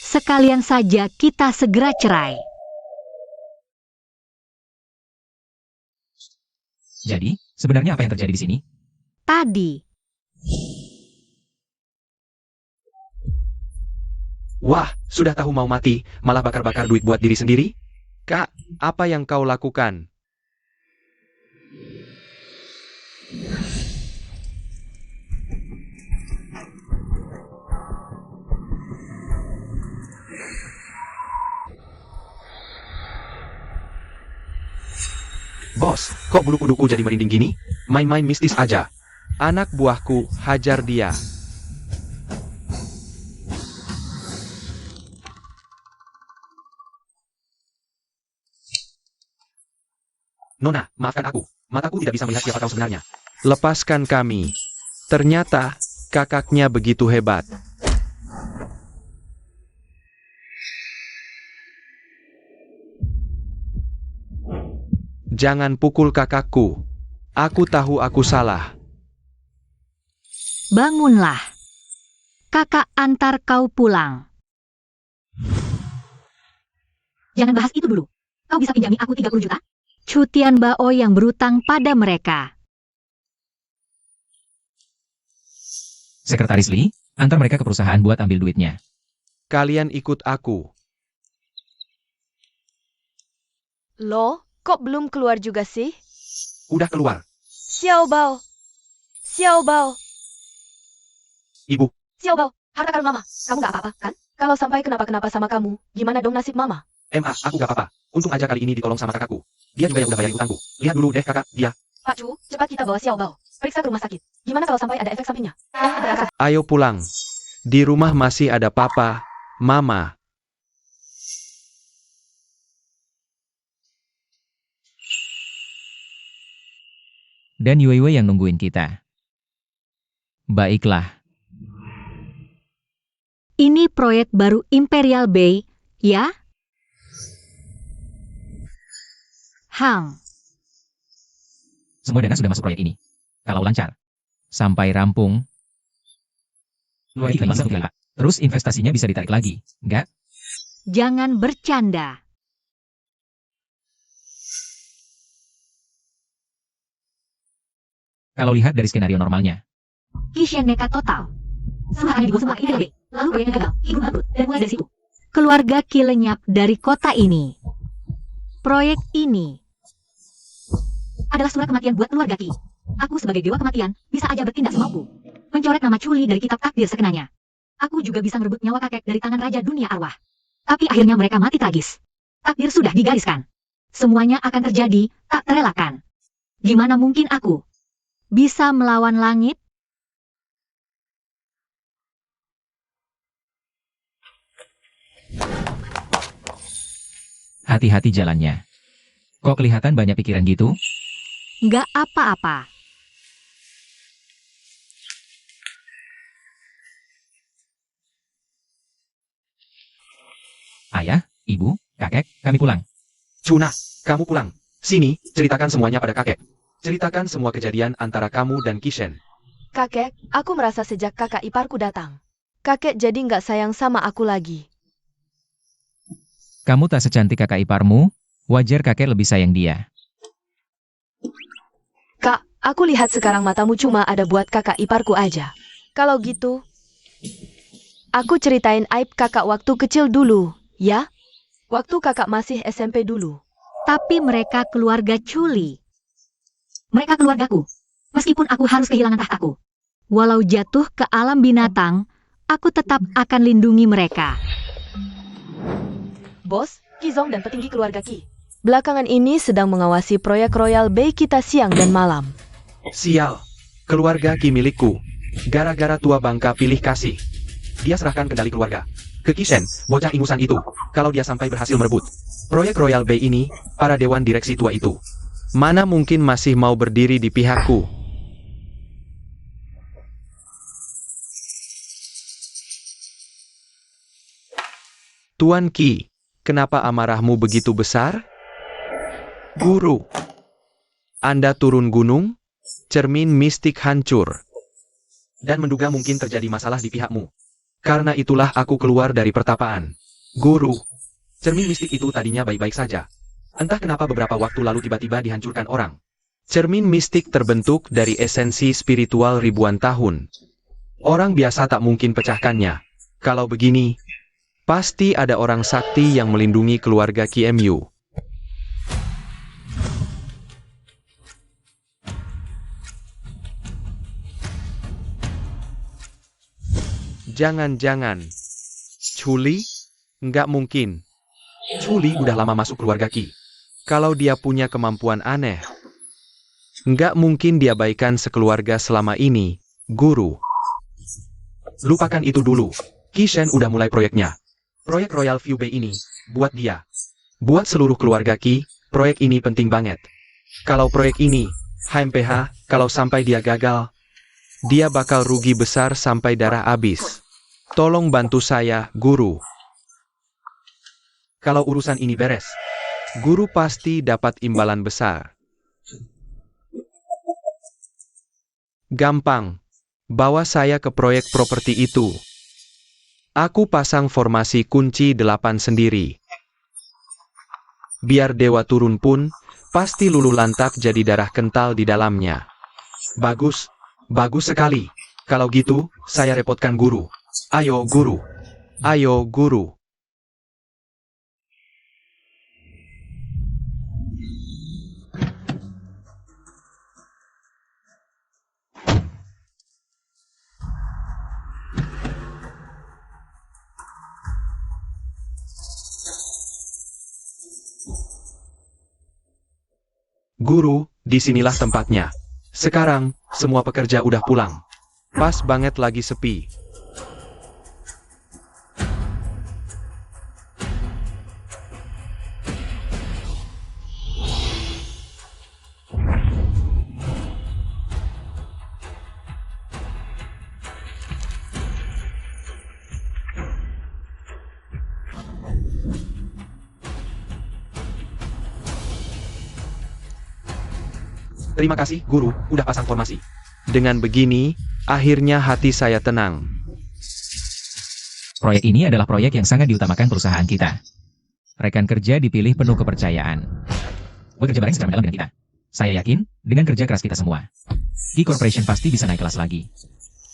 S3: Sekalian saja kita segera cerai.
S4: jadi, sebenarnya apa yang terjadi di sini?
S3: Tadi,
S2: Wah, sudah tahu mau mati, malah bakar-bakar duit buat diri sendiri? Kak, apa yang kau lakukan? Bos, kok bulu kuduku jadi merinding gini? Main-main mistis aja. Anak buahku, hajar dia. Nona, maafkan aku. Mataku tidak bisa melihat siapa kau sebenarnya. Lepaskan kami. Ternyata, kakaknya begitu hebat. Jangan pukul kakakku. Aku tahu aku salah.
S3: bangunlah. Kakak antar kau pulang. Jangan bahas itu dulu. Kau bisa pinjami aku 30 juta? Cutian Bao yang berutang pada mereka.
S4: Sekretaris Lee, antar mereka ke perusahaan buat ambil duitnya.
S2: Kalian ikut aku.
S1: Loh, kok belum keluar juga sih?
S2: Udah keluar.
S1: Xiao Bao. Xiao Bao.
S2: Ibu,
S1: Xiao Bao, harta karun Mama. Kamu gak apa-apa, kan? Kalau sampai kenapa-kenapa sama kamu, gimana dong nasib Mama?
S2: aku gak apa-apa. Untung aja kali ini ditolong sama kakakku. Dia juga yang udah bayarin utangku. Lihat dulu deh kakak, dia.
S1: Pak Chu, cepat kita bawa Xiao Bao. Periksa ke rumah sakit. Gimana kalau sampai ada efek sampingnya? Berangkat.
S2: Ayo pulang. Di rumah masih ada papa, mama.
S4: Dan Yue yang nungguin kita. Baiklah,
S3: Ini proyek baru Imperial Bay, ya? Hang.
S4: semua dana sudah masuk proyek ini. Kalau lancar, sampai rampung, bisa gila. Terus investasinya bisa ditarik lagi, enggak?
S3: Jangan bercanda.
S4: Kalau lihat dari skenario normalnya,
S3: Kishen nekat total. Semua akan dibuat semua ide, lalu proyeknya gagal, ibu bangkrut, dan mulai dari situ. Keluarga Ki lenyap dari kota ini. Proyek ini adalah surat kematian buat keluarga Ki. Aku sebagai dewa kematian, bisa aja bertindak semampu. Mencoret nama Chuli dari kitab takdir sekenanya. Aku juga bisa merebut nyawa kakek dari tangan Raja Dunia Arwah. Tapi akhirnya mereka mati tragis. Takdir sudah digariskan. Semuanya akan terjadi, tak terelakkan. Gimana mungkin aku bisa melawan langit?
S4: hati-hati jalannya. Kok kelihatan banyak pikiran gitu?
S3: Nggak apa-apa.
S4: Ayah, ibu, kakek, kami pulang.
S2: Cuna, kamu pulang. Sini, ceritakan semuanya pada kakek. Ceritakan semua kejadian antara kamu dan Kishen.
S1: Kakek, aku merasa sejak kakak iparku datang, kakek jadi nggak sayang sama aku lagi.
S4: Kamu tak secantik kakak iparmu, wajar kakek lebih sayang dia.
S1: Kak, aku lihat sekarang matamu cuma ada buat kakak iparku aja. Kalau gitu, aku ceritain aib kakak waktu kecil dulu, ya? Waktu kakak masih SMP dulu.
S3: Tapi mereka keluarga Chuli. Mereka keluargaku. Meskipun aku harus kehilangan tahtaku. Walau jatuh ke alam binatang, aku tetap akan lindungi mereka.
S1: Bos, Kizong dan petinggi keluarga Ki belakangan ini sedang mengawasi proyek Royal Bay kita siang dan malam.
S2: Sial, keluarga Ki milikku. Gara-gara tua bangka pilih kasih. Dia serahkan kendali keluarga ke Kishen, bocah ingusan itu. Kalau dia sampai berhasil merebut proyek Royal Bay ini, para dewan direksi tua itu mana mungkin masih mau berdiri di pihakku? Tuan Ki, kenapa amarahmu begitu besar? Guru, Anda turun gunung? Cermin mistik hancur. Dan menduga mungkin terjadi masalah di pihakmu. Karena itulah aku keluar dari pertapaan. Guru, cermin mistik itu tadinya baik-baik saja. Entah kenapa beberapa waktu lalu tiba-tiba dihancurkan orang. Cermin mistik terbentuk dari esensi spiritual ribuan tahun. Orang biasa tak mungkin pecahkannya. Kalau begini, pasti ada orang sakti yang melindungi keluarga KMU. Jangan-jangan Chuli? Nggak mungkin. Chuli udah lama masuk keluarga Ki. Kalau dia punya kemampuan aneh, nggak mungkin dia baikan sekeluarga selama ini, Guru. Lupakan itu dulu. Kishen udah mulai proyeknya. Proyek Royal View Bay ini, buat dia. Buat seluruh keluarga Ki, proyek ini penting banget. Kalau proyek ini, HMPH, kalau sampai dia gagal, dia bakal rugi besar sampai darah habis. Tolong bantu saya, Guru. Kalau urusan ini beres, Guru pasti dapat imbalan besar. Gampang. Bawa saya ke proyek properti itu. Aku pasang formasi kunci 8 sendiri. Biar dewa turun pun, pasti luluh lantak jadi darah kental di dalamnya. Bagus, bagus sekali. Kalau gitu, saya repotkan Guru. Ayo, Guru. Ayo, Guru. Guru, disinilah tempatnya. Sekarang, semua pekerja udah pulang. Pas banget lagi sepi. Terima kasih, Guru, udah pasang formasi. Dengan begini, akhirnya hati saya tenang.
S4: Proyek ini adalah proyek yang sangat diutamakan perusahaan kita. Rekan kerja dipilih penuh kepercayaan. Bekerja bareng secara mendalam dengan kita. Saya yakin, dengan kerja keras kita semua, Ki Corporation pasti bisa naik kelas lagi.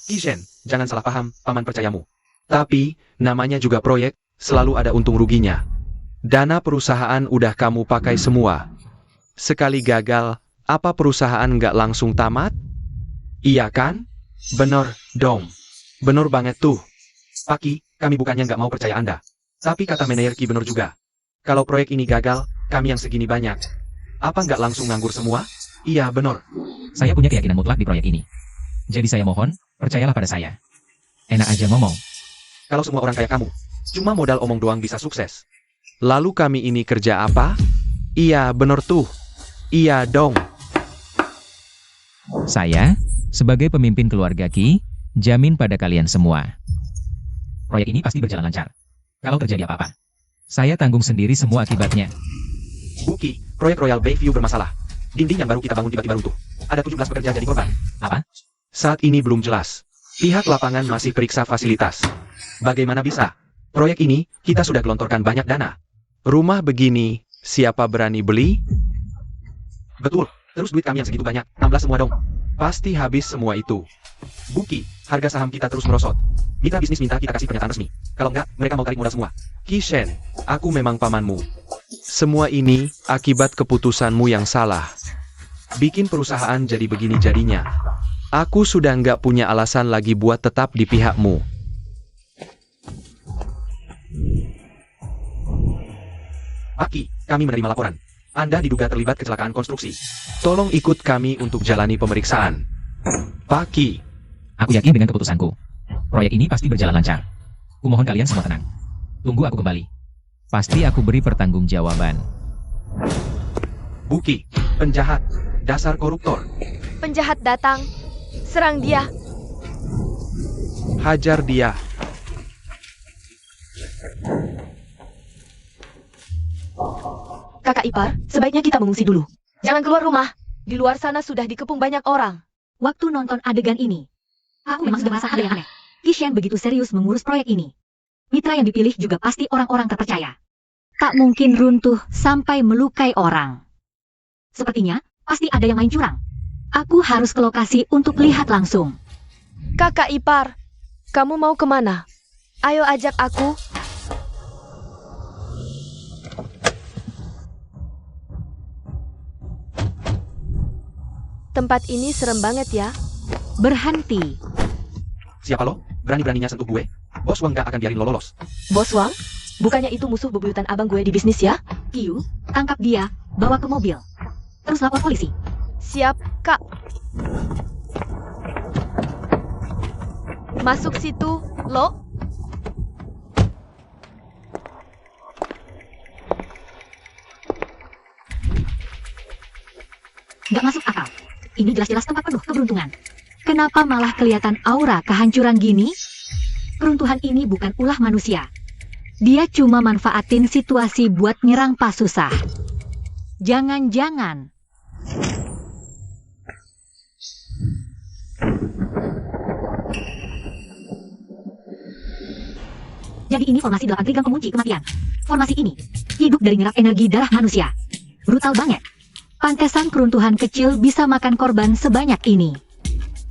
S2: Kishen, jangan salah paham, paman percayamu. Tapi, namanya juga proyek, selalu ada untung ruginya. Dana perusahaan udah kamu pakai semua. Sekali gagal, apa perusahaan nggak langsung tamat? Iya kan? Bener, dong. Bener banget tuh. Paki, kami bukannya nggak mau percaya Anda. Tapi kata manajer Ki bener juga. Kalau proyek ini gagal, kami yang segini banyak. Apa nggak langsung nganggur semua? Iya, bener.
S4: Saya punya keyakinan mutlak di proyek ini. Jadi saya mohon, percayalah pada saya. Enak aja ngomong.
S2: Kalau semua orang kayak kamu, cuma modal omong doang bisa sukses. Lalu kami ini kerja apa? Iya, bener tuh. Iya dong.
S4: Saya, sebagai pemimpin keluarga Ki, jamin pada kalian semua. Proyek ini pasti berjalan lancar. Kalau terjadi apa-apa, saya tanggung sendiri semua akibatnya.
S2: Buki, proyek Royal Bayview bermasalah. Dinding yang baru kita bangun tiba-tiba runtuh. Ada 17 pekerja jadi korban.
S4: Apa?
S2: Saat ini belum jelas. Pihak lapangan masih periksa fasilitas. Bagaimana bisa? Proyek ini, kita sudah gelontorkan banyak dana. Rumah begini, siapa berani beli? Betul, terus duit kami yang segitu banyak, 16 semua dong. Pasti habis semua itu. Buki, harga saham kita terus merosot. Mitra bisnis minta kita kasih pernyataan resmi. Kalau enggak, mereka mau tarik modal semua. Kishen, aku memang pamanmu. Semua ini akibat keputusanmu yang salah. Bikin perusahaan jadi begini jadinya. Aku sudah nggak punya alasan lagi buat tetap di pihakmu. Aki, kami menerima laporan. Anda diduga terlibat kecelakaan konstruksi. Tolong ikut kami untuk jalani pemeriksaan. Paki.
S4: Aku yakin dengan keputusanku. Proyek ini pasti berjalan lancar. Kumohon kalian semua tenang. Tunggu aku kembali. Pasti aku beri pertanggungjawaban.
S2: Buki, penjahat, dasar koruptor.
S1: Penjahat datang. Serang dia.
S2: Hajar dia.
S1: Kakak ipar, sebaiknya kita mengungsi dulu. Jangan keluar rumah. Di luar sana sudah dikepung banyak orang.
S3: Waktu nonton adegan ini, aku memang sudah merasa ada yang aneh. Kishen begitu serius mengurus proyek ini. Mitra yang dipilih juga pasti orang-orang terpercaya. Tak mungkin runtuh sampai melukai orang. Sepertinya, pasti ada yang main curang. Aku harus ke lokasi untuk lihat langsung.
S1: Kakak ipar, kamu mau kemana? Ayo ajak aku. Tempat ini serem banget ya.
S3: Berhenti.
S2: Siapa lo? Berani-beraninya sentuh gue? Bos Wang gak akan biarin lo lolos.
S1: Bos Wang? Bukannya itu musuh bebuyutan abang gue di bisnis ya?
S3: Kiyu, tangkap dia, bawa ke mobil. Terus lapor polisi.
S1: Siap, Kak. Masuk situ, lo.
S3: Gak masuk akal. Ini jelas-jelas tempat penuh keberuntungan. Kenapa malah kelihatan aura kehancuran gini? Keruntuhan ini bukan ulah manusia. Dia cuma manfaatin situasi buat nyerang pas susah. Jangan-jangan. Jadi ini formasi 8 trigram pengunci kematian. Formasi ini hidup dari nyerap energi darah manusia. Brutal banget. Pantesan keruntuhan kecil bisa makan korban sebanyak ini.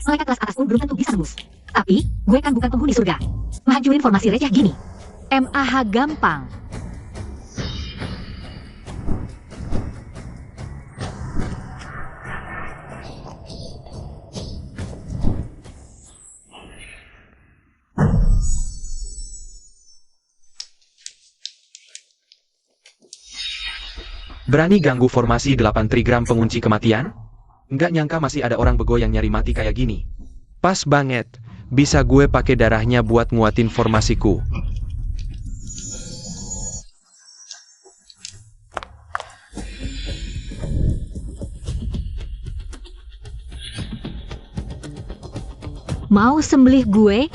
S3: Malaikat kelas atas pun belum tentu bisa nembus. Tapi, gue kan bukan penghuni surga. Menghancurin formasi receh gini. MAH gampang.
S2: Berani ganggu formasi 8 trigram pengunci kematian? Nggak nyangka masih ada orang bego yang nyari mati kayak gini. Pas banget, bisa gue pakai darahnya buat nguatin formasiku.
S3: Mau sembelih gue?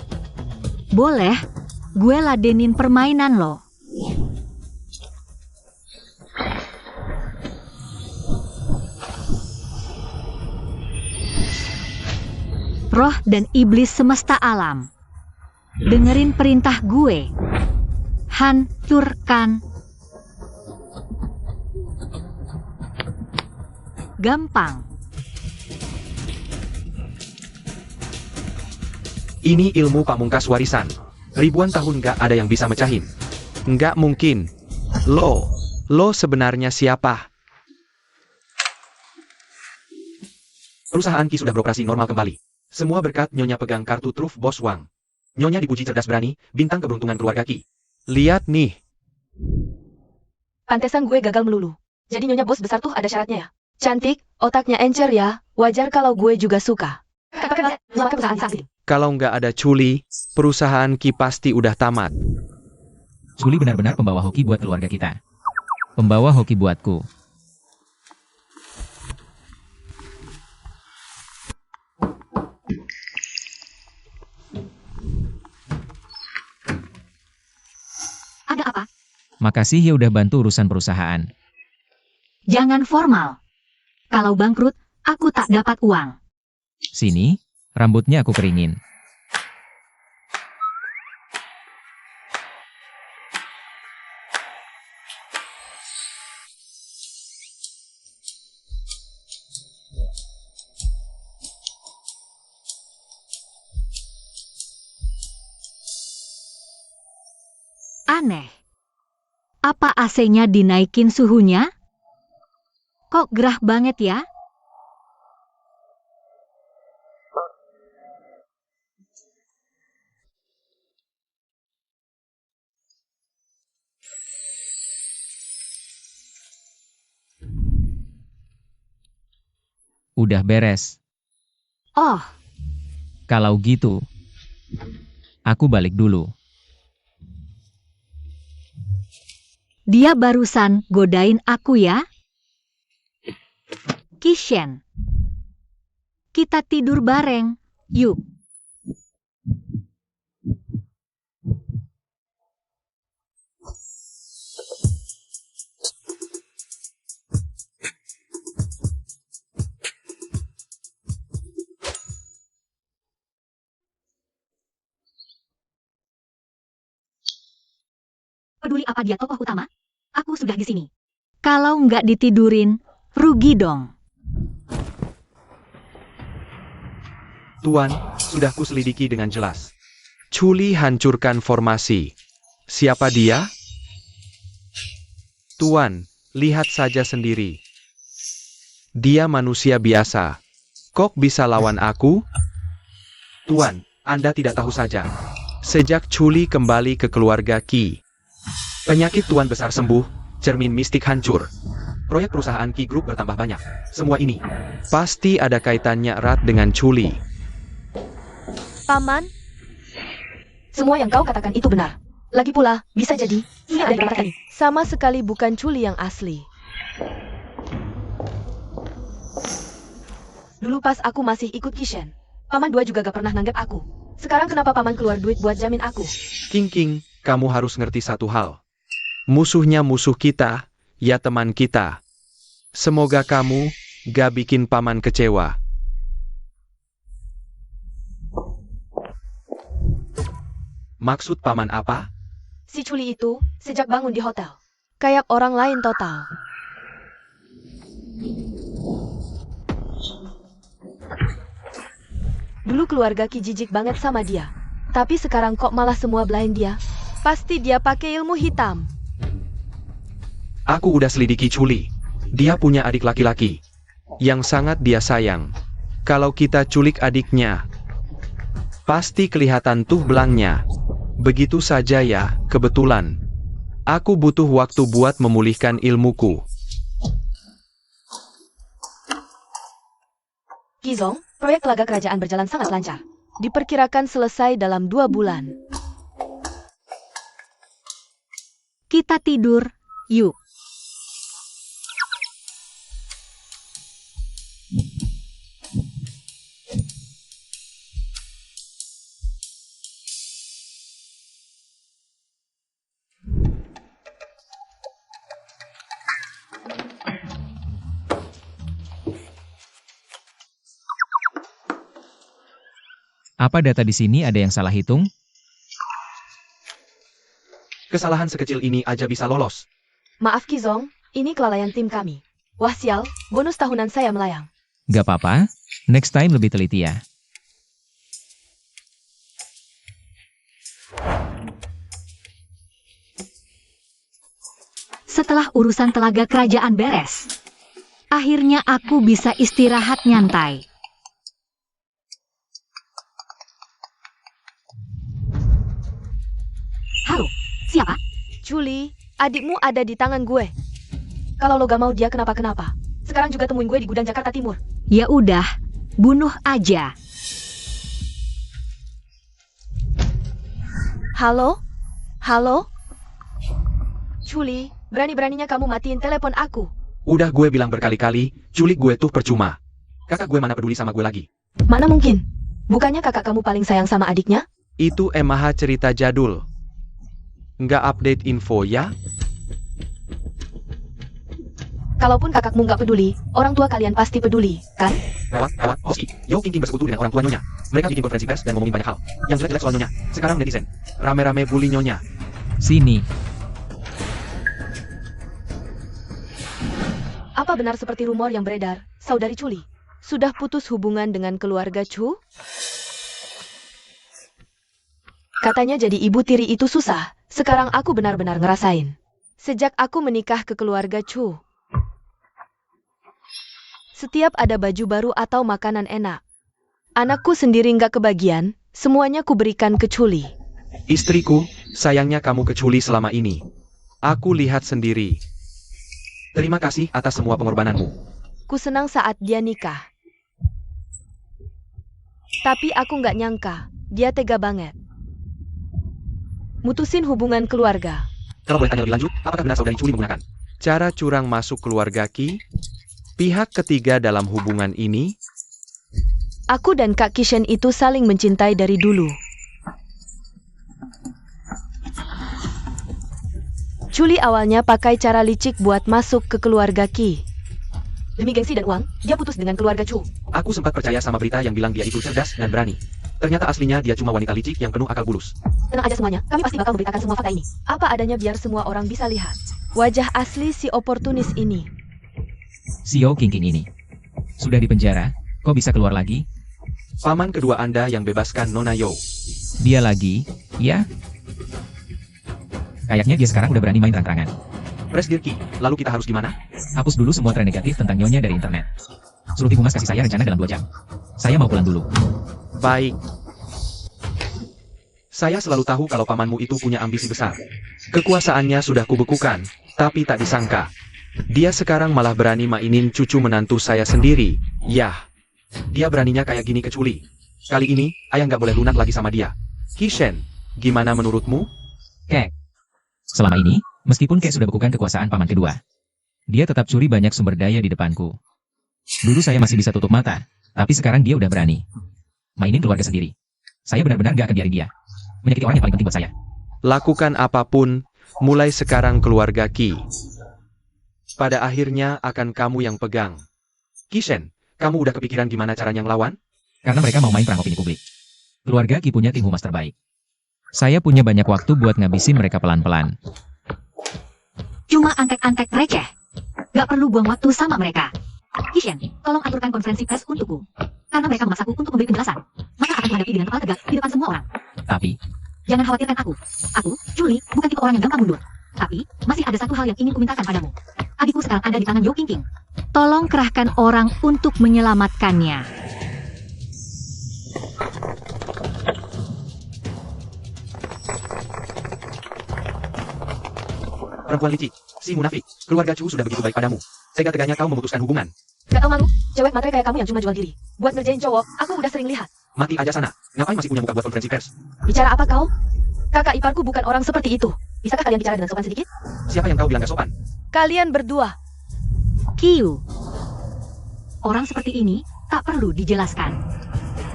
S3: Boleh, gue ladenin permainan lo. Roh dan iblis semesta alam. Dengerin perintah gue. Hancurkan. Gampang.
S2: Ini ilmu pamungkas warisan. Ribuan tahun nggak ada yang bisa mecahin. Nggak mungkin. Lo sebenarnya siapa? Perusahaan Ki sudah beroperasi normal kembali. Semua berkat Nyonya pegang kartu truf Bos Wang. Nyonya dipuji cerdas berani, bintang keberuntungan keluarga Ki. Lihat nih.
S1: Pantesan gue gagal melulu. Jadi nyonya bos besar tuh ada syaratnya ya. Cantik, otaknya encer ya. Wajar kalau gue juga suka. Selamatkan perusahaan saat ini.
S2: Kalau nggak ada Culi, perusahaan Ki pasti udah tamat.
S4: Chuli benar-benar pembawa hoki buat keluarga kita. Pembawa hoki buatku.
S3: Ada apa?
S4: Makasih ya udah bantu urusan perusahaan.
S3: Jangan formal. Kalau bangkrut, aku tak dapat uang.
S4: Sini, rambutnya aku keringin.
S3: Aneh. Apa AC-nya dinaikin suhunya? Kok gerah banget ya?
S4: Udah beres.
S3: Oh,
S4: Kalau gitu, aku balik dulu.
S3: dia barusan godain aku ya? Kishen. Kita tidur bareng, yuk. Peduli apa dia tokoh utama? Aku sudah di sini. Kalau nggak ditidurin, rugi dong.
S2: Tuan, sudah kuselidiki dengan jelas. Chuli hancurkan formasi. Siapa dia? Tuan, lihat saja sendiri. Dia manusia biasa. Kok bisa lawan aku? Tuan, Anda tidak tahu saja. Sejak Chuli kembali ke keluarga Qi, penyakit Tuan besar sembuh, cermin mistik hancur. Proyek perusahaan Qi Group bertambah banyak. Semua ini pasti ada kaitannya erat dengan Chuli.
S1: Paman, semua yang kau katakan itu benar. Lagi pula, bisa jadi, ini ada di kata ini. Sama sekali bukan Chuli yang asli. Dulu pas aku masih ikut Kishen, Paman Dua juga gak pernah nanggap aku. Sekarang kenapa Paman keluar duit buat jamin aku?
S2: King, kamu harus ngerti satu hal. Musuhnya musuh kita, ya teman kita. Semoga kamu gak bikin Paman kecewa. Maksud Paman apa?
S1: Si Chuli itu, sejak bangun di hotel, kayak orang lain total. Dulu keluarga Qi jijik banget sama dia. Tapi sekarang kok malah semua belain dia? Pasti dia pakai ilmu hitam.
S2: Aku udah selidiki Chuli. Dia punya adik laki-laki yang sangat dia sayang. Kalau kita culik adiknya, pasti kelihatan tuh belangnya. Begitu saja ya, kebetulan. Aku butuh waktu buat memulihkan ilmuku.
S1: Qizong, proyek laga kerajaan berjalan sangat lancar. Diperkirakan selesai dalam 2 bulan.
S3: Kita tidur, yuk.
S4: Apa data di sini ada yang salah hitung?
S2: Kesalahan sekecil ini aja bisa lolos.
S1: Maaf Qizong, ini kelalaian tim kami. Wah sial, bonus tahunan saya melayang.
S4: Gak apa-apa, next time lebih teliti ya.
S3: Setelah urusan telaga kerajaan beres, akhirnya aku bisa istirahat nyantai. Halo, siapa?
S1: Chuli, adikmu ada di tangan gue. Kalau lo gak mau dia kenapa-kenapa, sekarang juga temuin gue di gudang Jakarta Timur.
S3: Ya udah, bunuh aja.
S1: Halo? Halo? Chuli, berani-beraninya kamu matiin telepon aku.
S2: Udah gue bilang berkali-kali, culik gue tuh percuma. Kakak gue mana peduli sama gue lagi.
S1: Mana mungkin? Bukannya kakak kamu paling sayang sama adiknya?
S2: Itu MH cerita jadul. Nggak update info ya?
S1: Kalaupun kakakmu nggak peduli, orang tua kalian pasti peduli, kan?
S2: Lewat, Hoski, Yo King bersekutu dengan orang tua Nyonya. Mereka bikin konferensi pers dan ngomongin banyak hal. Yang jelek-jelek soal Nyonya. Sekarang netizen rame-rame bully Nyonya.
S4: Sini.
S1: Apa benar seperti rumor yang beredar, saudari Chuli sudah putus hubungan dengan keluarga Chu? Katanya jadi ibu tiri itu susah. Sekarang aku benar-benar ngerasain. Sejak aku menikah ke keluarga Chu, setiap ada baju baru atau makanan enak, anakku sendiri nggak kebagian, semuanya kuberikan ke Chuli.
S2: Istriku, sayangnya kamu keculi selama ini. Aku lihat sendiri. Terima kasih atas semua pengorbananmu.
S1: Ku senang saat dia nikah. Tapi aku nggak nyangka, dia tega banget. Mutusin hubungan keluarga.
S2: Kalau boleh tanya lebih lanjut, apakah benar saudari Chuli menggunakan cara curang masuk keluarga Ki? Pihak ketiga dalam hubungan ini?
S1: Aku dan Kak Kishen itu saling mencintai dari dulu. Chuli awalnya pakai cara licik buat masuk ke keluarga Ki. Demi gengsi dan uang, dia putus dengan keluarga Chu.
S2: Aku sempat percaya sama berita yang bilang dia itu cerdas dan berani. Ternyata aslinya dia cuma wanita licik yang penuh akal bulus.
S1: Tenang aja semuanya, kami pasti bakal memberitakan semua fakta ini. Apa adanya biar semua orang bisa lihat wajah asli si oportunis ini.
S4: Si Yo King ini. Sudah di penjara, kok bisa keluar lagi?
S2: Paman kedua Anda yang bebaskan Nona Yo.
S4: Dia lagi, ya? Kayaknya dia sekarang udah berani main terang-terangan.
S2: Presdir Ki, lalu kita harus gimana?
S4: Hapus dulu semua tren negatif tentang Nyonya dari internet. Suruh Tim Humas kasih saya rencana dalam 2 jam. Saya mau pulang dulu.
S2: Baik. Saya selalu tahu kalau pamanmu itu punya ambisi besar. Kekuasaannya sudah kubekukan, tapi tak disangka. Dia sekarang malah berani mainin cucu menantu saya sendiri. Yah, dia beraninya kayak gini ke Chuli. Kali ini, ayah nggak boleh lunak lagi sama dia. Kishen, gimana menurutmu?
S4: Kek. Selama ini, meskipun Kek sudah bekukan kekuasaan paman kedua, dia tetap curi banyak sumber daya di depanku. Dulu saya masih bisa tutup mata, tapi sekarang dia udah berani mainin keluarga sendiri. Saya benar-benar gak akan biarin dia menyakiti orang yang paling penting buat saya.
S2: Lakukan apapun, mulai sekarang keluarga Ki. Pada akhirnya akan kamu yang pegang. Kishen, kamu udah kepikiran gimana caranya ngelawan?
S4: Karena mereka mau main perang opini publik. Keluarga Ki punya tim humas terbaik. Saya punya banyak waktu buat ngabisin mereka pelan-pelan.
S3: Cuma antek-antek receh. Gak perlu buang waktu sama mereka. Kishen, tolong aturkan konferensi pers untukku. Karena mereka memaksaku untuk memberi penjelasan. Maka akan menghadapi dengan kepala tegak di depan semua orang.
S4: Tapi,
S3: Jangan khawatirkan aku. Aku, Chuli, bukan tipe orang yang gampang mundur. Tapi, masih ada satu hal yang ingin kumintakan padamu. Adikku sekarang ada di tangan Yo King. Tolong kerahkan orang untuk menyelamatkannya.
S2: Perempuan licik, si munafik, keluarga Chu sudah begitu baik padamu. Tega-teganya kau memutuskan hubungan.
S1: Gak tau malu, cewek matre kayak kamu yang cuma jual diri. Buat ngerjain cowok, aku udah sering lihat.
S2: Mati aja sana, ngapain masih punya muka buat konferensi pers?
S1: Bicara apa kau? Kakak iparku bukan orang seperti itu. Bisakah kalian bicara dengan sopan sedikit?
S2: Siapa yang kau bilang gak sopan?
S1: Kalian berdua.
S3: Kiyu. Orang seperti ini tak perlu dijelaskan.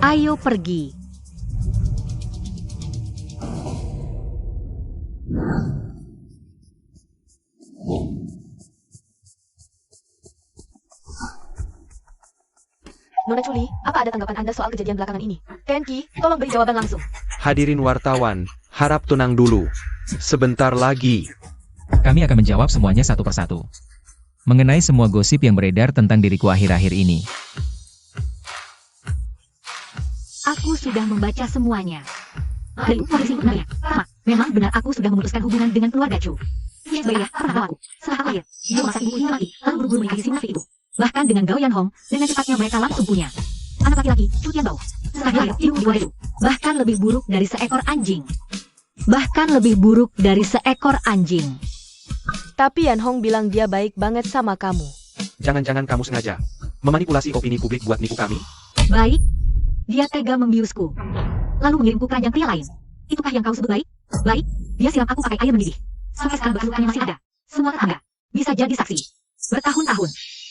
S3: Ayo pergi.
S1: Nona Chuli, apa ada tanggapan Anda soal kejadian belakangan ini? Kenki, tolong beri jawaban langsung.
S2: Hadirin wartawan, harap tenang dulu. Sebentar lagi.
S4: kami akan menjawab semuanya satu persatu. Mengenai semua gosip yang beredar tentang diriku akhir-akhir ini.
S3: Aku sudah membaca semuanya. Dari polisi sebenarnya, sama. Memang benar aku sudah memutuskan hubungan dengan keluarga Chu. Dia sebagai ayah pernah tahu aku. Setelah aku lihat, dia memaksa ibunya lagi, lalu buru-buru menikahi si munafik itu. Bahkan dengan Gao Yan Hong, dengan cepatnya mereka langsung punya anak laki-laki, Chu Tianbao. Setelah dia lahir, hidung di keluarga Chu. Bahkan lebih buruk dari seekor anjing. Bahkan lebih buruk dari seekor anjing.
S1: Tapi Yan Hong bilang dia baik banget sama kamu.
S2: Jangan-jangan kamu sengaja memanipulasi opini publik buat nipu kami?
S3: Baik, dia tega membiusku. Lalu mengirimku ke ranjang pria lain. Itukah yang kau sebut baik? Baik, dia siram aku pakai air mendidih. Sampai sekarang kesulitannya masih ada. Semua tetangga bisa jadi saksi. Bertahun-tahun,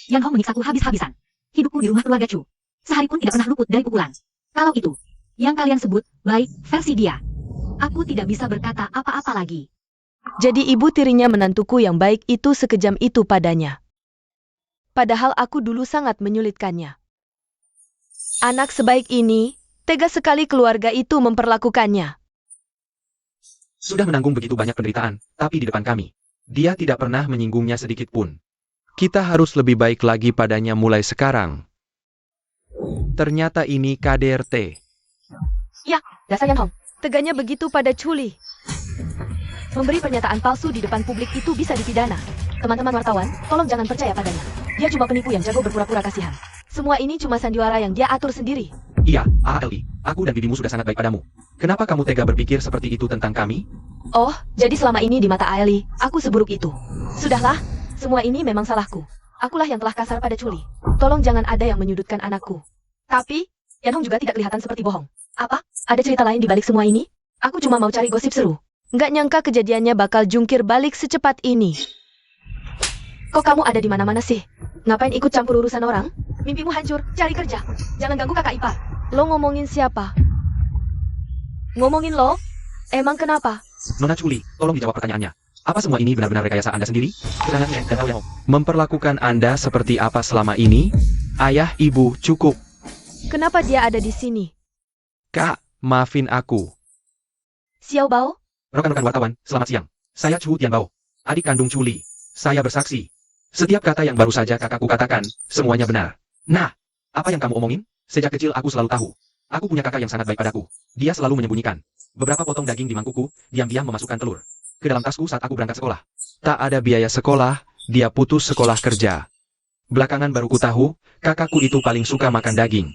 S3: Yan Hong menyiksaku habis-habisan. Hidupku di rumah keluarga Chu sehari pun tidak pernah luput dari pukulan. Kalau itu yang kalian sebut baik versi dia, aku tidak bisa berkata apa-apa lagi.
S1: Jadi ibu tirinya menantuku yang baik itu sekejam itu padanya. Padahal aku dulu sangat menyulitkannya. Anak sebaik ini, tega sekali keluarga itu memperlakukannya.
S2: Sudah menanggung begitu banyak penderitaan, tapi di depan kami. Dia tidak pernah menyinggungnya sedikit pun. Kita harus lebih baik lagi padanya mulai sekarang. Ternyata ini KDRT.
S1: Dasar Yan Hong, teganya begitu pada Chuli. Memberi pernyataan palsu di depan publik itu bisa dipidana. Teman-teman wartawan, tolong jangan percaya padanya. Dia cuma penipu yang jago berpura-pura kasihan. Semua ini cuma sandiwara yang dia atur sendiri.
S2: Iya, Ali, aku dan bibimu sudah sangat baik padamu. Kenapa kamu tega berpikir seperti itu tentang kami?
S1: Oh, jadi selama ini di mata Ali, aku seburuk itu. Sudahlah, semua ini memang salahku. Akulah yang telah kasar pada Chuli. Tolong jangan ada yang menyudutkan anakku. Tapi, Yan Hong juga tidak kelihatan seperti bohong. Apa? Ada cerita lain di balik semua ini? Aku cuma mau cari gosip seru. Nggak nyangka kejadiannya bakal jungkir balik secepat ini. Kok kamu ada di mana-mana sih? Ngapain ikut campur urusan orang? Mimpimu hancur, cari kerja. Jangan ganggu kakak ipar. Lo ngomongin siapa? Ngomongin lo? Emang kenapa?
S2: Nona Chuli, tolong dijawab pertanyaannya. Apa semua ini benar-benar rekayasa Anda sendiri? Keterangan dan tahu Yan Hong memperlakukan Anda seperti apa selama ini? Ayah, ibu, cukup.
S1: Kenapa dia ada di sini?
S2: Kak, maafin aku.
S1: Xiao Bao?
S2: Rekan-rekan wartawan, selamat siang. Saya Chu Tianbao, adik kandung Chuli. Saya bersaksi. Setiap kata yang baru saja kakakku katakan, semuanya benar. Nah, apa yang kamu omongin? Sejak kecil aku selalu tahu. Aku punya kakak yang sangat baik padaku. Dia selalu menyembunyikan beberapa potong daging di mangkukku, diam-diam memasukkan telur ke dalam tasku saat aku berangkat sekolah. Tak ada biaya sekolah, dia putus sekolah kerja. Belakangan baru ku tahu, kakakku itu paling suka makan daging.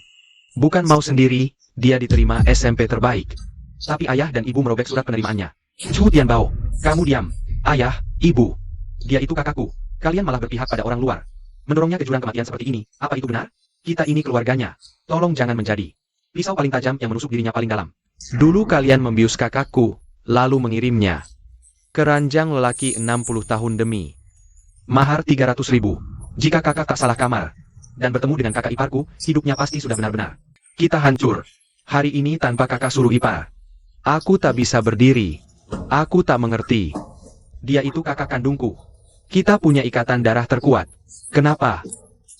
S2: Bukan mau sendiri, dia diterima SMP terbaik. Tapi ayah dan ibu merobek surat penerimaannya. Chu Tianbao, kamu diam. Ayah, ibu. Dia itu kakakku. Kalian malah berpihak pada orang luar. Mendorongnya ke jurang kematian seperti ini. Apa itu benar? Kita ini keluarganya. Tolong jangan menjadi pisau paling tajam yang menusuk dirinya paling dalam. Dulu kalian membius kakakku, lalu mengirimnya ke ranjang lelaki 60 tahun demi mahar 300.000. Jika kakak tak salah kamar dan bertemu dengan kakak iparku, hidupnya pasti sudah benar-benar kita hancur. Hari ini tanpa kakak suruh ipar, aku tak bisa berdiri. Aku tak mengerti. Dia itu kakak kandungku. Kita punya ikatan darah terkuat. Kenapa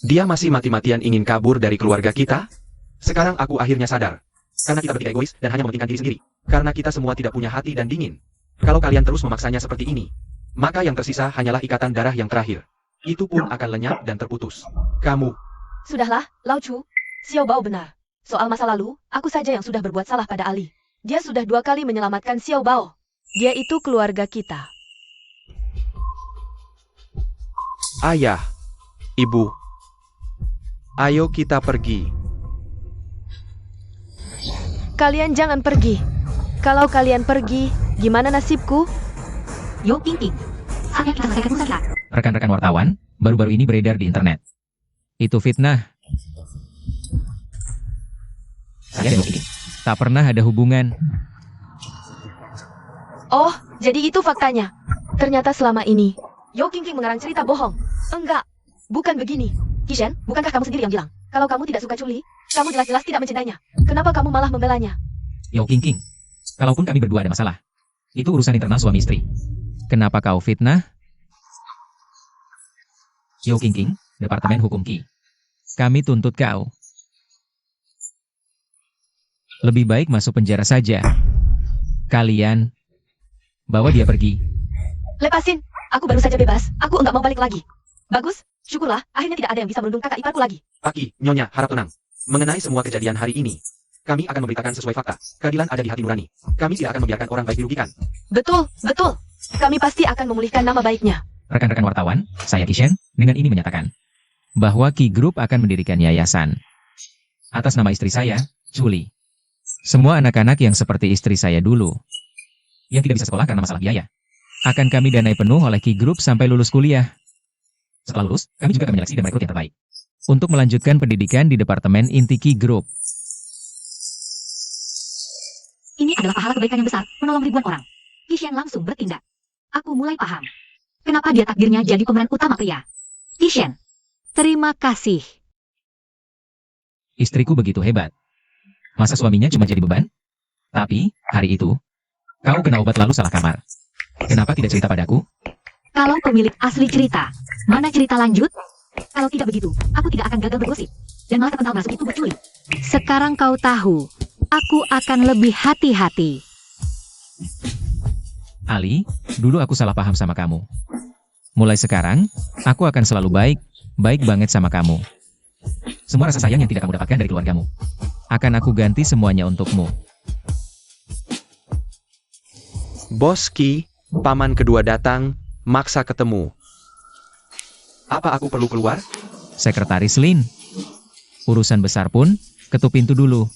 S2: dia masih mati-matian ingin kabur dari keluarga kita? Sekarang aku akhirnya sadar. Karena kita bertiga egois dan hanya mementingkan diri sendiri. Karena kita semua tidak punya hati dan dingin. Kalau kalian terus memaksanya seperti ini, maka yang tersisa hanyalah ikatan darah yang terakhir. Itu pun akan lenyap dan terputus. Kamu.
S1: Sudahlah, Lao Chu. Xiao Bao benar. Soal masa lalu, aku saja yang sudah berbuat salah pada Ali. Dia sudah 2 kali menyelamatkan Xiao Bao. Dia itu keluarga kita.
S2: Ayah, ibu, ayo kita pergi.
S1: Kalian jangan pergi. Kalau kalian pergi, gimana nasibku?
S3: Yo King, saatnya kita selesaikan urusan kita.
S4: Rekan-rekan wartawan, baru-baru ini beredar di internet. Itu fitnah. Saya dan Yo King tak pernah ada hubungan.
S1: Oh, jadi itu faktanya. Ternyata selama ini, Yo King mengarang cerita bohong. Enggak, bukan begini. Kishen, bukankah kamu sendiri yang bilang, kalau kamu tidak suka Chuli, kamu jelas-jelas tidak mencintainya. Kenapa kamu malah membelanya?
S4: Yo King, kalaupun kami berdua ada masalah, itu urusan internal suami istri. Kenapa kau fitnah? Yo King, Departemen Hukum Ki. Kami tuntut kau. Lebih baik masuk penjara saja. Kalian bawa dia pergi.
S1: Lepasin, aku baru saja bebas, aku enggak mau balik lagi. Bagus, syukurlah, akhirnya tidak ada yang bisa menundung kakak iparku lagi.
S2: Paki, Nyonya, harap tenang. Mengenai semua kejadian hari ini, kami akan memberitakan sesuai fakta. Keadilan ada di hati nurani. Kami tidak akan membiarkan orang baik dirugikan.
S1: Betul, betul. Kami pasti akan memulihkan nama baiknya.
S4: Rekan-rekan wartawan, saya Kishen, dengan ini menyatakan bahwa Ki Group akan mendirikan yayasan atas nama istri saya, Chuli. Semua anak-anak yang seperti istri saya dulu, yang tidak bisa sekolah karena masalah biaya, akan kami danai penuh oleh Ki Group sampai lulus kuliah. Setelah lulus, kami juga akan menyeleksi dan merekrut yang terbaik untuk melanjutkan pendidikan di Departemen Inti Ki Group.
S3: Ini adalah pahala kebaikan yang besar, menolong ribuan orang. Kishen langsung bertindak. Aku mulai paham. Kenapa dia takdirnya jadi pemeran utama pria. Qishen, terima kasih.
S4: Istriku begitu hebat. Masa suaminya cuma jadi beban? Tapi, hari itu, kau kena obat lalu salah kamar. Kenapa tidak cerita padaku?
S3: Kalau pemilik asli cerita, mana cerita lanjut? Kalau tidak begitu, aku tidak akan gagal bergosip. Dan malah terpental masuk itu berculik. Sekarang kau tahu, aku akan lebih hati-hati.
S4: Ali, dulu aku salah paham sama kamu. Mulai sekarang, aku akan selalu baik banget sama kamu. Semua rasa sayang yang tidak kamu dapatkan dari keluargamu, akan aku ganti semuanya untukmu.
S2: Bos Qi, paman kedua datang, maksa ketemu. Apa aku perlu keluar?
S4: Sekretaris Lin, urusan besar pun, ketuk pintu dulu.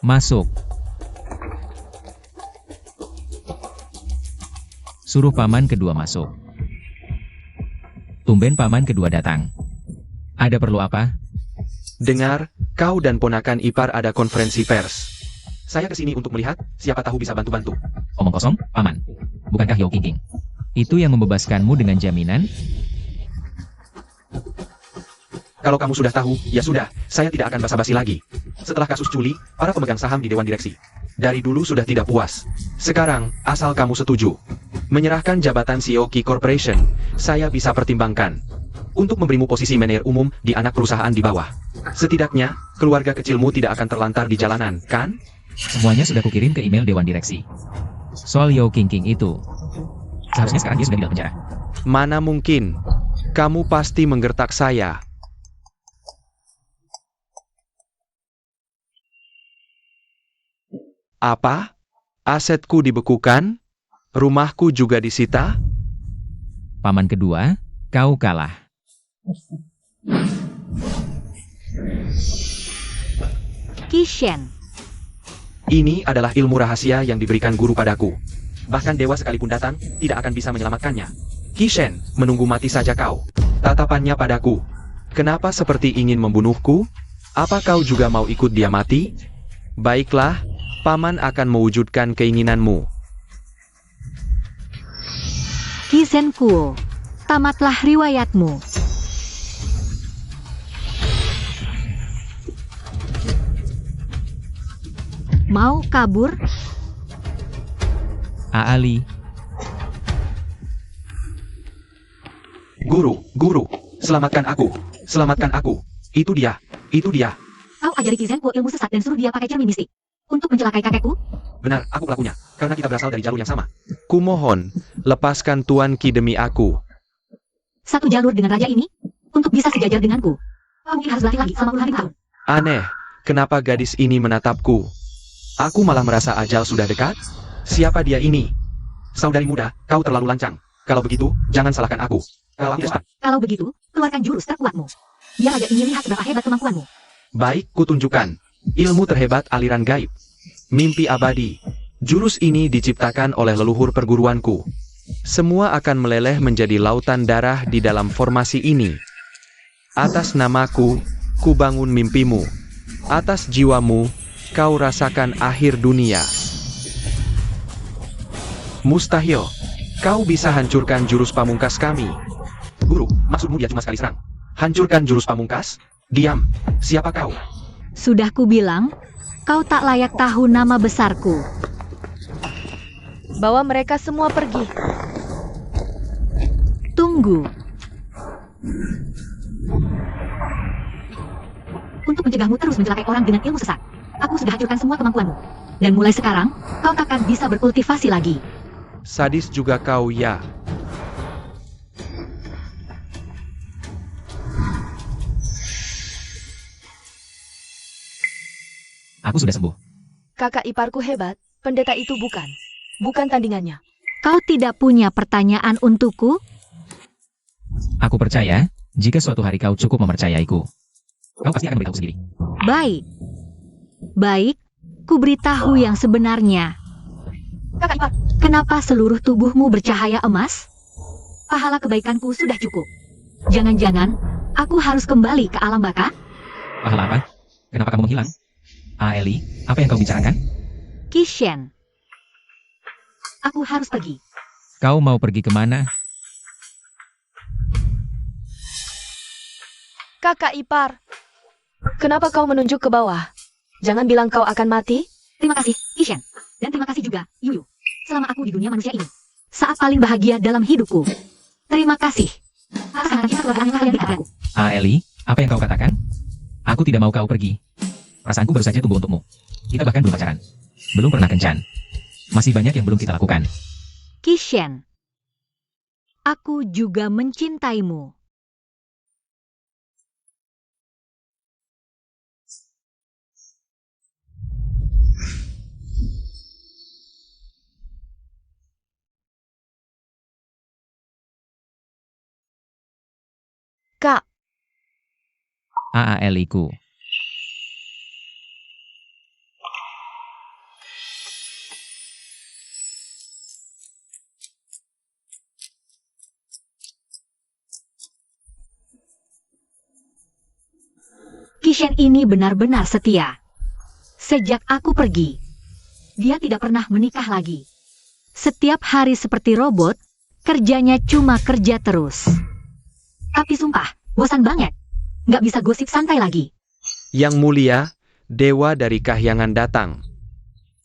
S4: Masuk. Suruh paman kedua masuk. Tumben paman kedua datang. Ada perlu apa?
S2: Dengar, kau dan ponakan ipar ada konferensi pers. Saya kesini untuk melihat, siapa tahu bisa bantu-bantu.
S4: Omong kosong, paman. Bukankah Yao Qingqing itu yang membebaskanmu dengan jaminan?
S2: Kalau kamu sudah tahu, ya sudah, saya tidak akan basa-basi lagi. Setelah kasus culi, para pemegang saham di Dewan Direksi dari dulu sudah tidak puas. Sekarang, asal kamu setuju menyerahkan jabatan CEO Qi Corporation, saya bisa pertimbangkan untuk memberimu posisi manajer umum di anak perusahaan di bawah. Setidaknya, keluarga kecilmu tidak akan terlantar di jalanan, kan?
S4: Semuanya sudah kukirim ke email Dewan Direksi. Soal Yao Qingqing itu, seharusnya sekarang dia sudah di dalam penjara.
S2: Mana mungkin? Kamu pasti menggertak saya. Apa? Asetku dibekukan? Rumahku juga disita?
S4: Paman kedua, kau kalah.
S3: Qishen,
S2: Ini adalah ilmu rahasia yang diberikan guru padaku. Bahkan dewa sekalipun datang, tidak akan bisa menyelamatkannya. Qishen, menunggu mati saja kau. Tatapannya padaku. Kenapa seperti ingin membunuhku? Apa kau juga mau ikut dia mati? Baiklah, paman akan mewujudkan keinginanmu.
S3: Qishen Kuo, tamatlah riwayatmu. Mau kabur?
S4: Ali,
S2: Guru, selamatkan aku. Selamatkan aku. Itu dia.
S3: Kau ajari Qishen Kuo ilmu sesat dan suruh dia pakai cermin mistik untuk mencelakai kakekku?
S2: Benar, aku pelakunya. Karena kita berasal dari jalur yang sama. Kumohon, lepaskan Tuan Qi demi aku.
S3: Satu jalur dengan raja ini? Untuk bisa sejajar denganku, kau mungkin harus berlatih lagi selama puluhan ribu tahun.
S2: Aneh, kenapa gadis ini menatapku? Aku malah merasa ajal sudah dekat. Siapa dia ini? Saudari muda, kau terlalu lancang. Kalau begitu, jangan salahkan aku.
S3: Kalau begitu, keluarkan jurus terkuatmu. Biar raja ingin lihat seberapa hebat kemampuanmu.
S2: Baik, kutunjukkan. Ilmu terhebat aliran gaib. Mimpi abadi. Jurus ini diciptakan oleh leluhur perguruanku. Semua akan meleleh menjadi lautan darah di dalam formasi ini. Atas namaku, ku bangun mimpimu. Atas jiwamu, kau rasakan akhir dunia. Mustahil. Kau bisa hancurkan jurus pamungkas kami. Guru, maksudmu dia cuma sekali serang? Hancurkan jurus pamungkas? Diam. Siapa kau?
S3: Sudah kubilang, kau tak layak tahu nama besarku.
S1: Bawa mereka semua pergi.
S3: Tunggu. Untuk mencegahmu terus mencelakai orang dengan ilmu sesat, aku sudah hancurkan semua kemampuanmu. Dan mulai sekarang, kau takkan bisa berkultivasi lagi.
S2: Sadis juga kau, ya.
S4: aku sudah sembuh.
S1: Kakak iparku hebat, pendeta itu bukan. Bukan tandingannya.
S3: Kau tidak punya pertanyaan untukku?
S4: Aku percaya, jika suatu hari kau cukup mempercayaiku, kau pasti akan beritahu sendiri.
S3: Baik, ku beritahu yang sebenarnya.
S1: Kakak ipar,
S3: Kenapa seluruh tubuhmu bercahaya emas? Pahala kebaikanku sudah cukup. Jangan-jangan, aku harus kembali ke alam baka?
S4: Pahala apa? Kenapa kamu menghilang? Eli, apa yang kau bicarakan?
S3: Kishen. Aku harus pergi.
S4: Kau mau pergi kemana?
S1: Kakak ipar. Kenapa kau menunjuk ke bawah? Jangan bilang kau akan mati.
S3: Terima kasih, Kishen. Dan terima kasih juga, Yuyu. Selama aku di dunia manusia ini. Saat paling bahagia dalam hidupku. Terima kasih. Atas kehangatan kita keluarga aneh kalian di hadapanku.
S4: Eli, apa yang kau katakan? Aku tidak mau kau pergi. Perasaanku baru saja tumbuh untukmu. Kita bahkan belum pacaran. Belum pernah kencan. Masih banyak yang belum kita lakukan.
S3: Kishen. Aku juga mencintaimu.
S1: Kak,
S4: Eliku.
S3: Kishen ini benar-benar setia. Sejak aku pergi, dia tidak pernah menikah lagi. Setiap hari seperti robot, kerjanya cuma kerja terus. Tapi sumpah, bosan banget. Nggak bisa gosip santai lagi.
S2: Yang mulia, dewa dari kahyangan datang.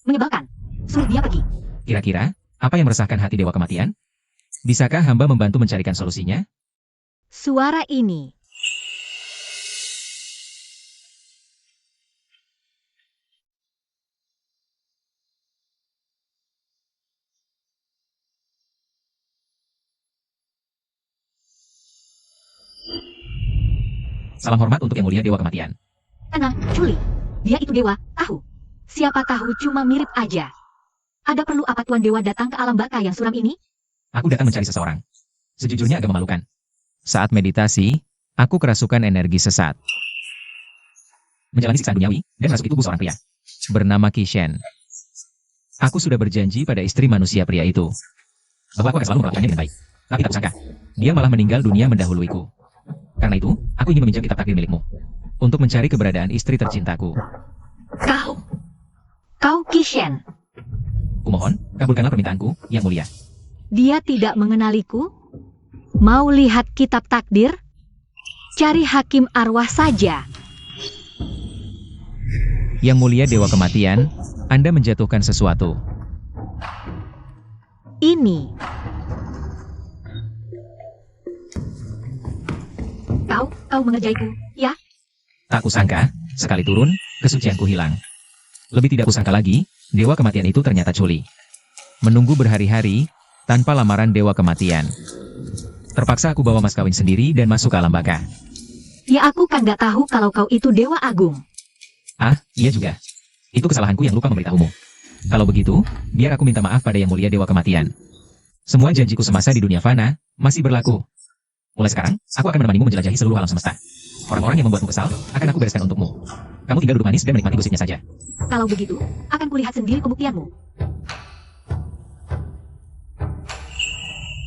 S3: Menyebalkan. Suruh dia pergi.
S4: Kira-kira, apa yang meresahkan hati Dewa Kematian? Bisakah hamba membantu mencarikan solusinya?
S3: Suara ini.
S4: Salam hormat untuk Yang Mulia Dewa Kematian.
S3: Tenang, Culi. Dia itu dewa, tahu. Siapa tahu cuma mirip aja. Ada perlu apa Tuan Dewa datang ke alam baka yang suram ini?
S4: Aku datang mencari seseorang. Sejujurnya agak memalukan. Saat meditasi, aku kerasukan energi sesat. Menjalani siksaan duniawi, dan merasuki tubuh seorang pria. Bernama Kishen. Aku sudah berjanji pada istri manusia pria itu, bahwa aku akan selalu memperlakukannya dengan baik. Tapi tak kusangka, dia malah meninggal dunia mendahuluiku. Karena itu, aku ingin meminjam kitab takdir milikmu, untuk mencari keberadaan istri tercintaku.
S3: Kau Kishen.
S4: Kumohon, kabulkanlah permintaanku, Yang Mulia.
S3: Dia tidak mengenaliku? Mau lihat kitab takdir? Cari hakim arwah saja.
S4: Yang Mulia Dewa Kematian, Anda menjatuhkan sesuatu.
S3: Ini. Kau mengerjaiku, ya?
S4: Tak kusangka, sekali turun, kesucianku hilang. Lebih tidak kusangka lagi, Dewa Kematian itu ternyata Culi. Menunggu berhari-hari, tanpa lamaran Dewa Kematian. Terpaksa aku bawa mas kawin sendiri dan masuk ke alam baka.
S3: Ya aku kan gak tahu kalau kau itu Dewa Agung.
S4: Ah, iya juga. Itu kesalahanku yang lupa memberitahumu. Kalau begitu, biar aku minta maaf pada Yang Mulia Dewa Kematian. Semua janjiku semasa di dunia fana, masih berlaku. Mulai sekarang, aku akan menemanimu menjelajahi seluruh alam semesta. Orang-orang yang membuatmu kesal, akan aku bereskan untukmu. Kamu tinggal duduk manis dan menikmati gosipnya saja.
S3: Kalau begitu, akan kulihat sendiri pembuktianmu.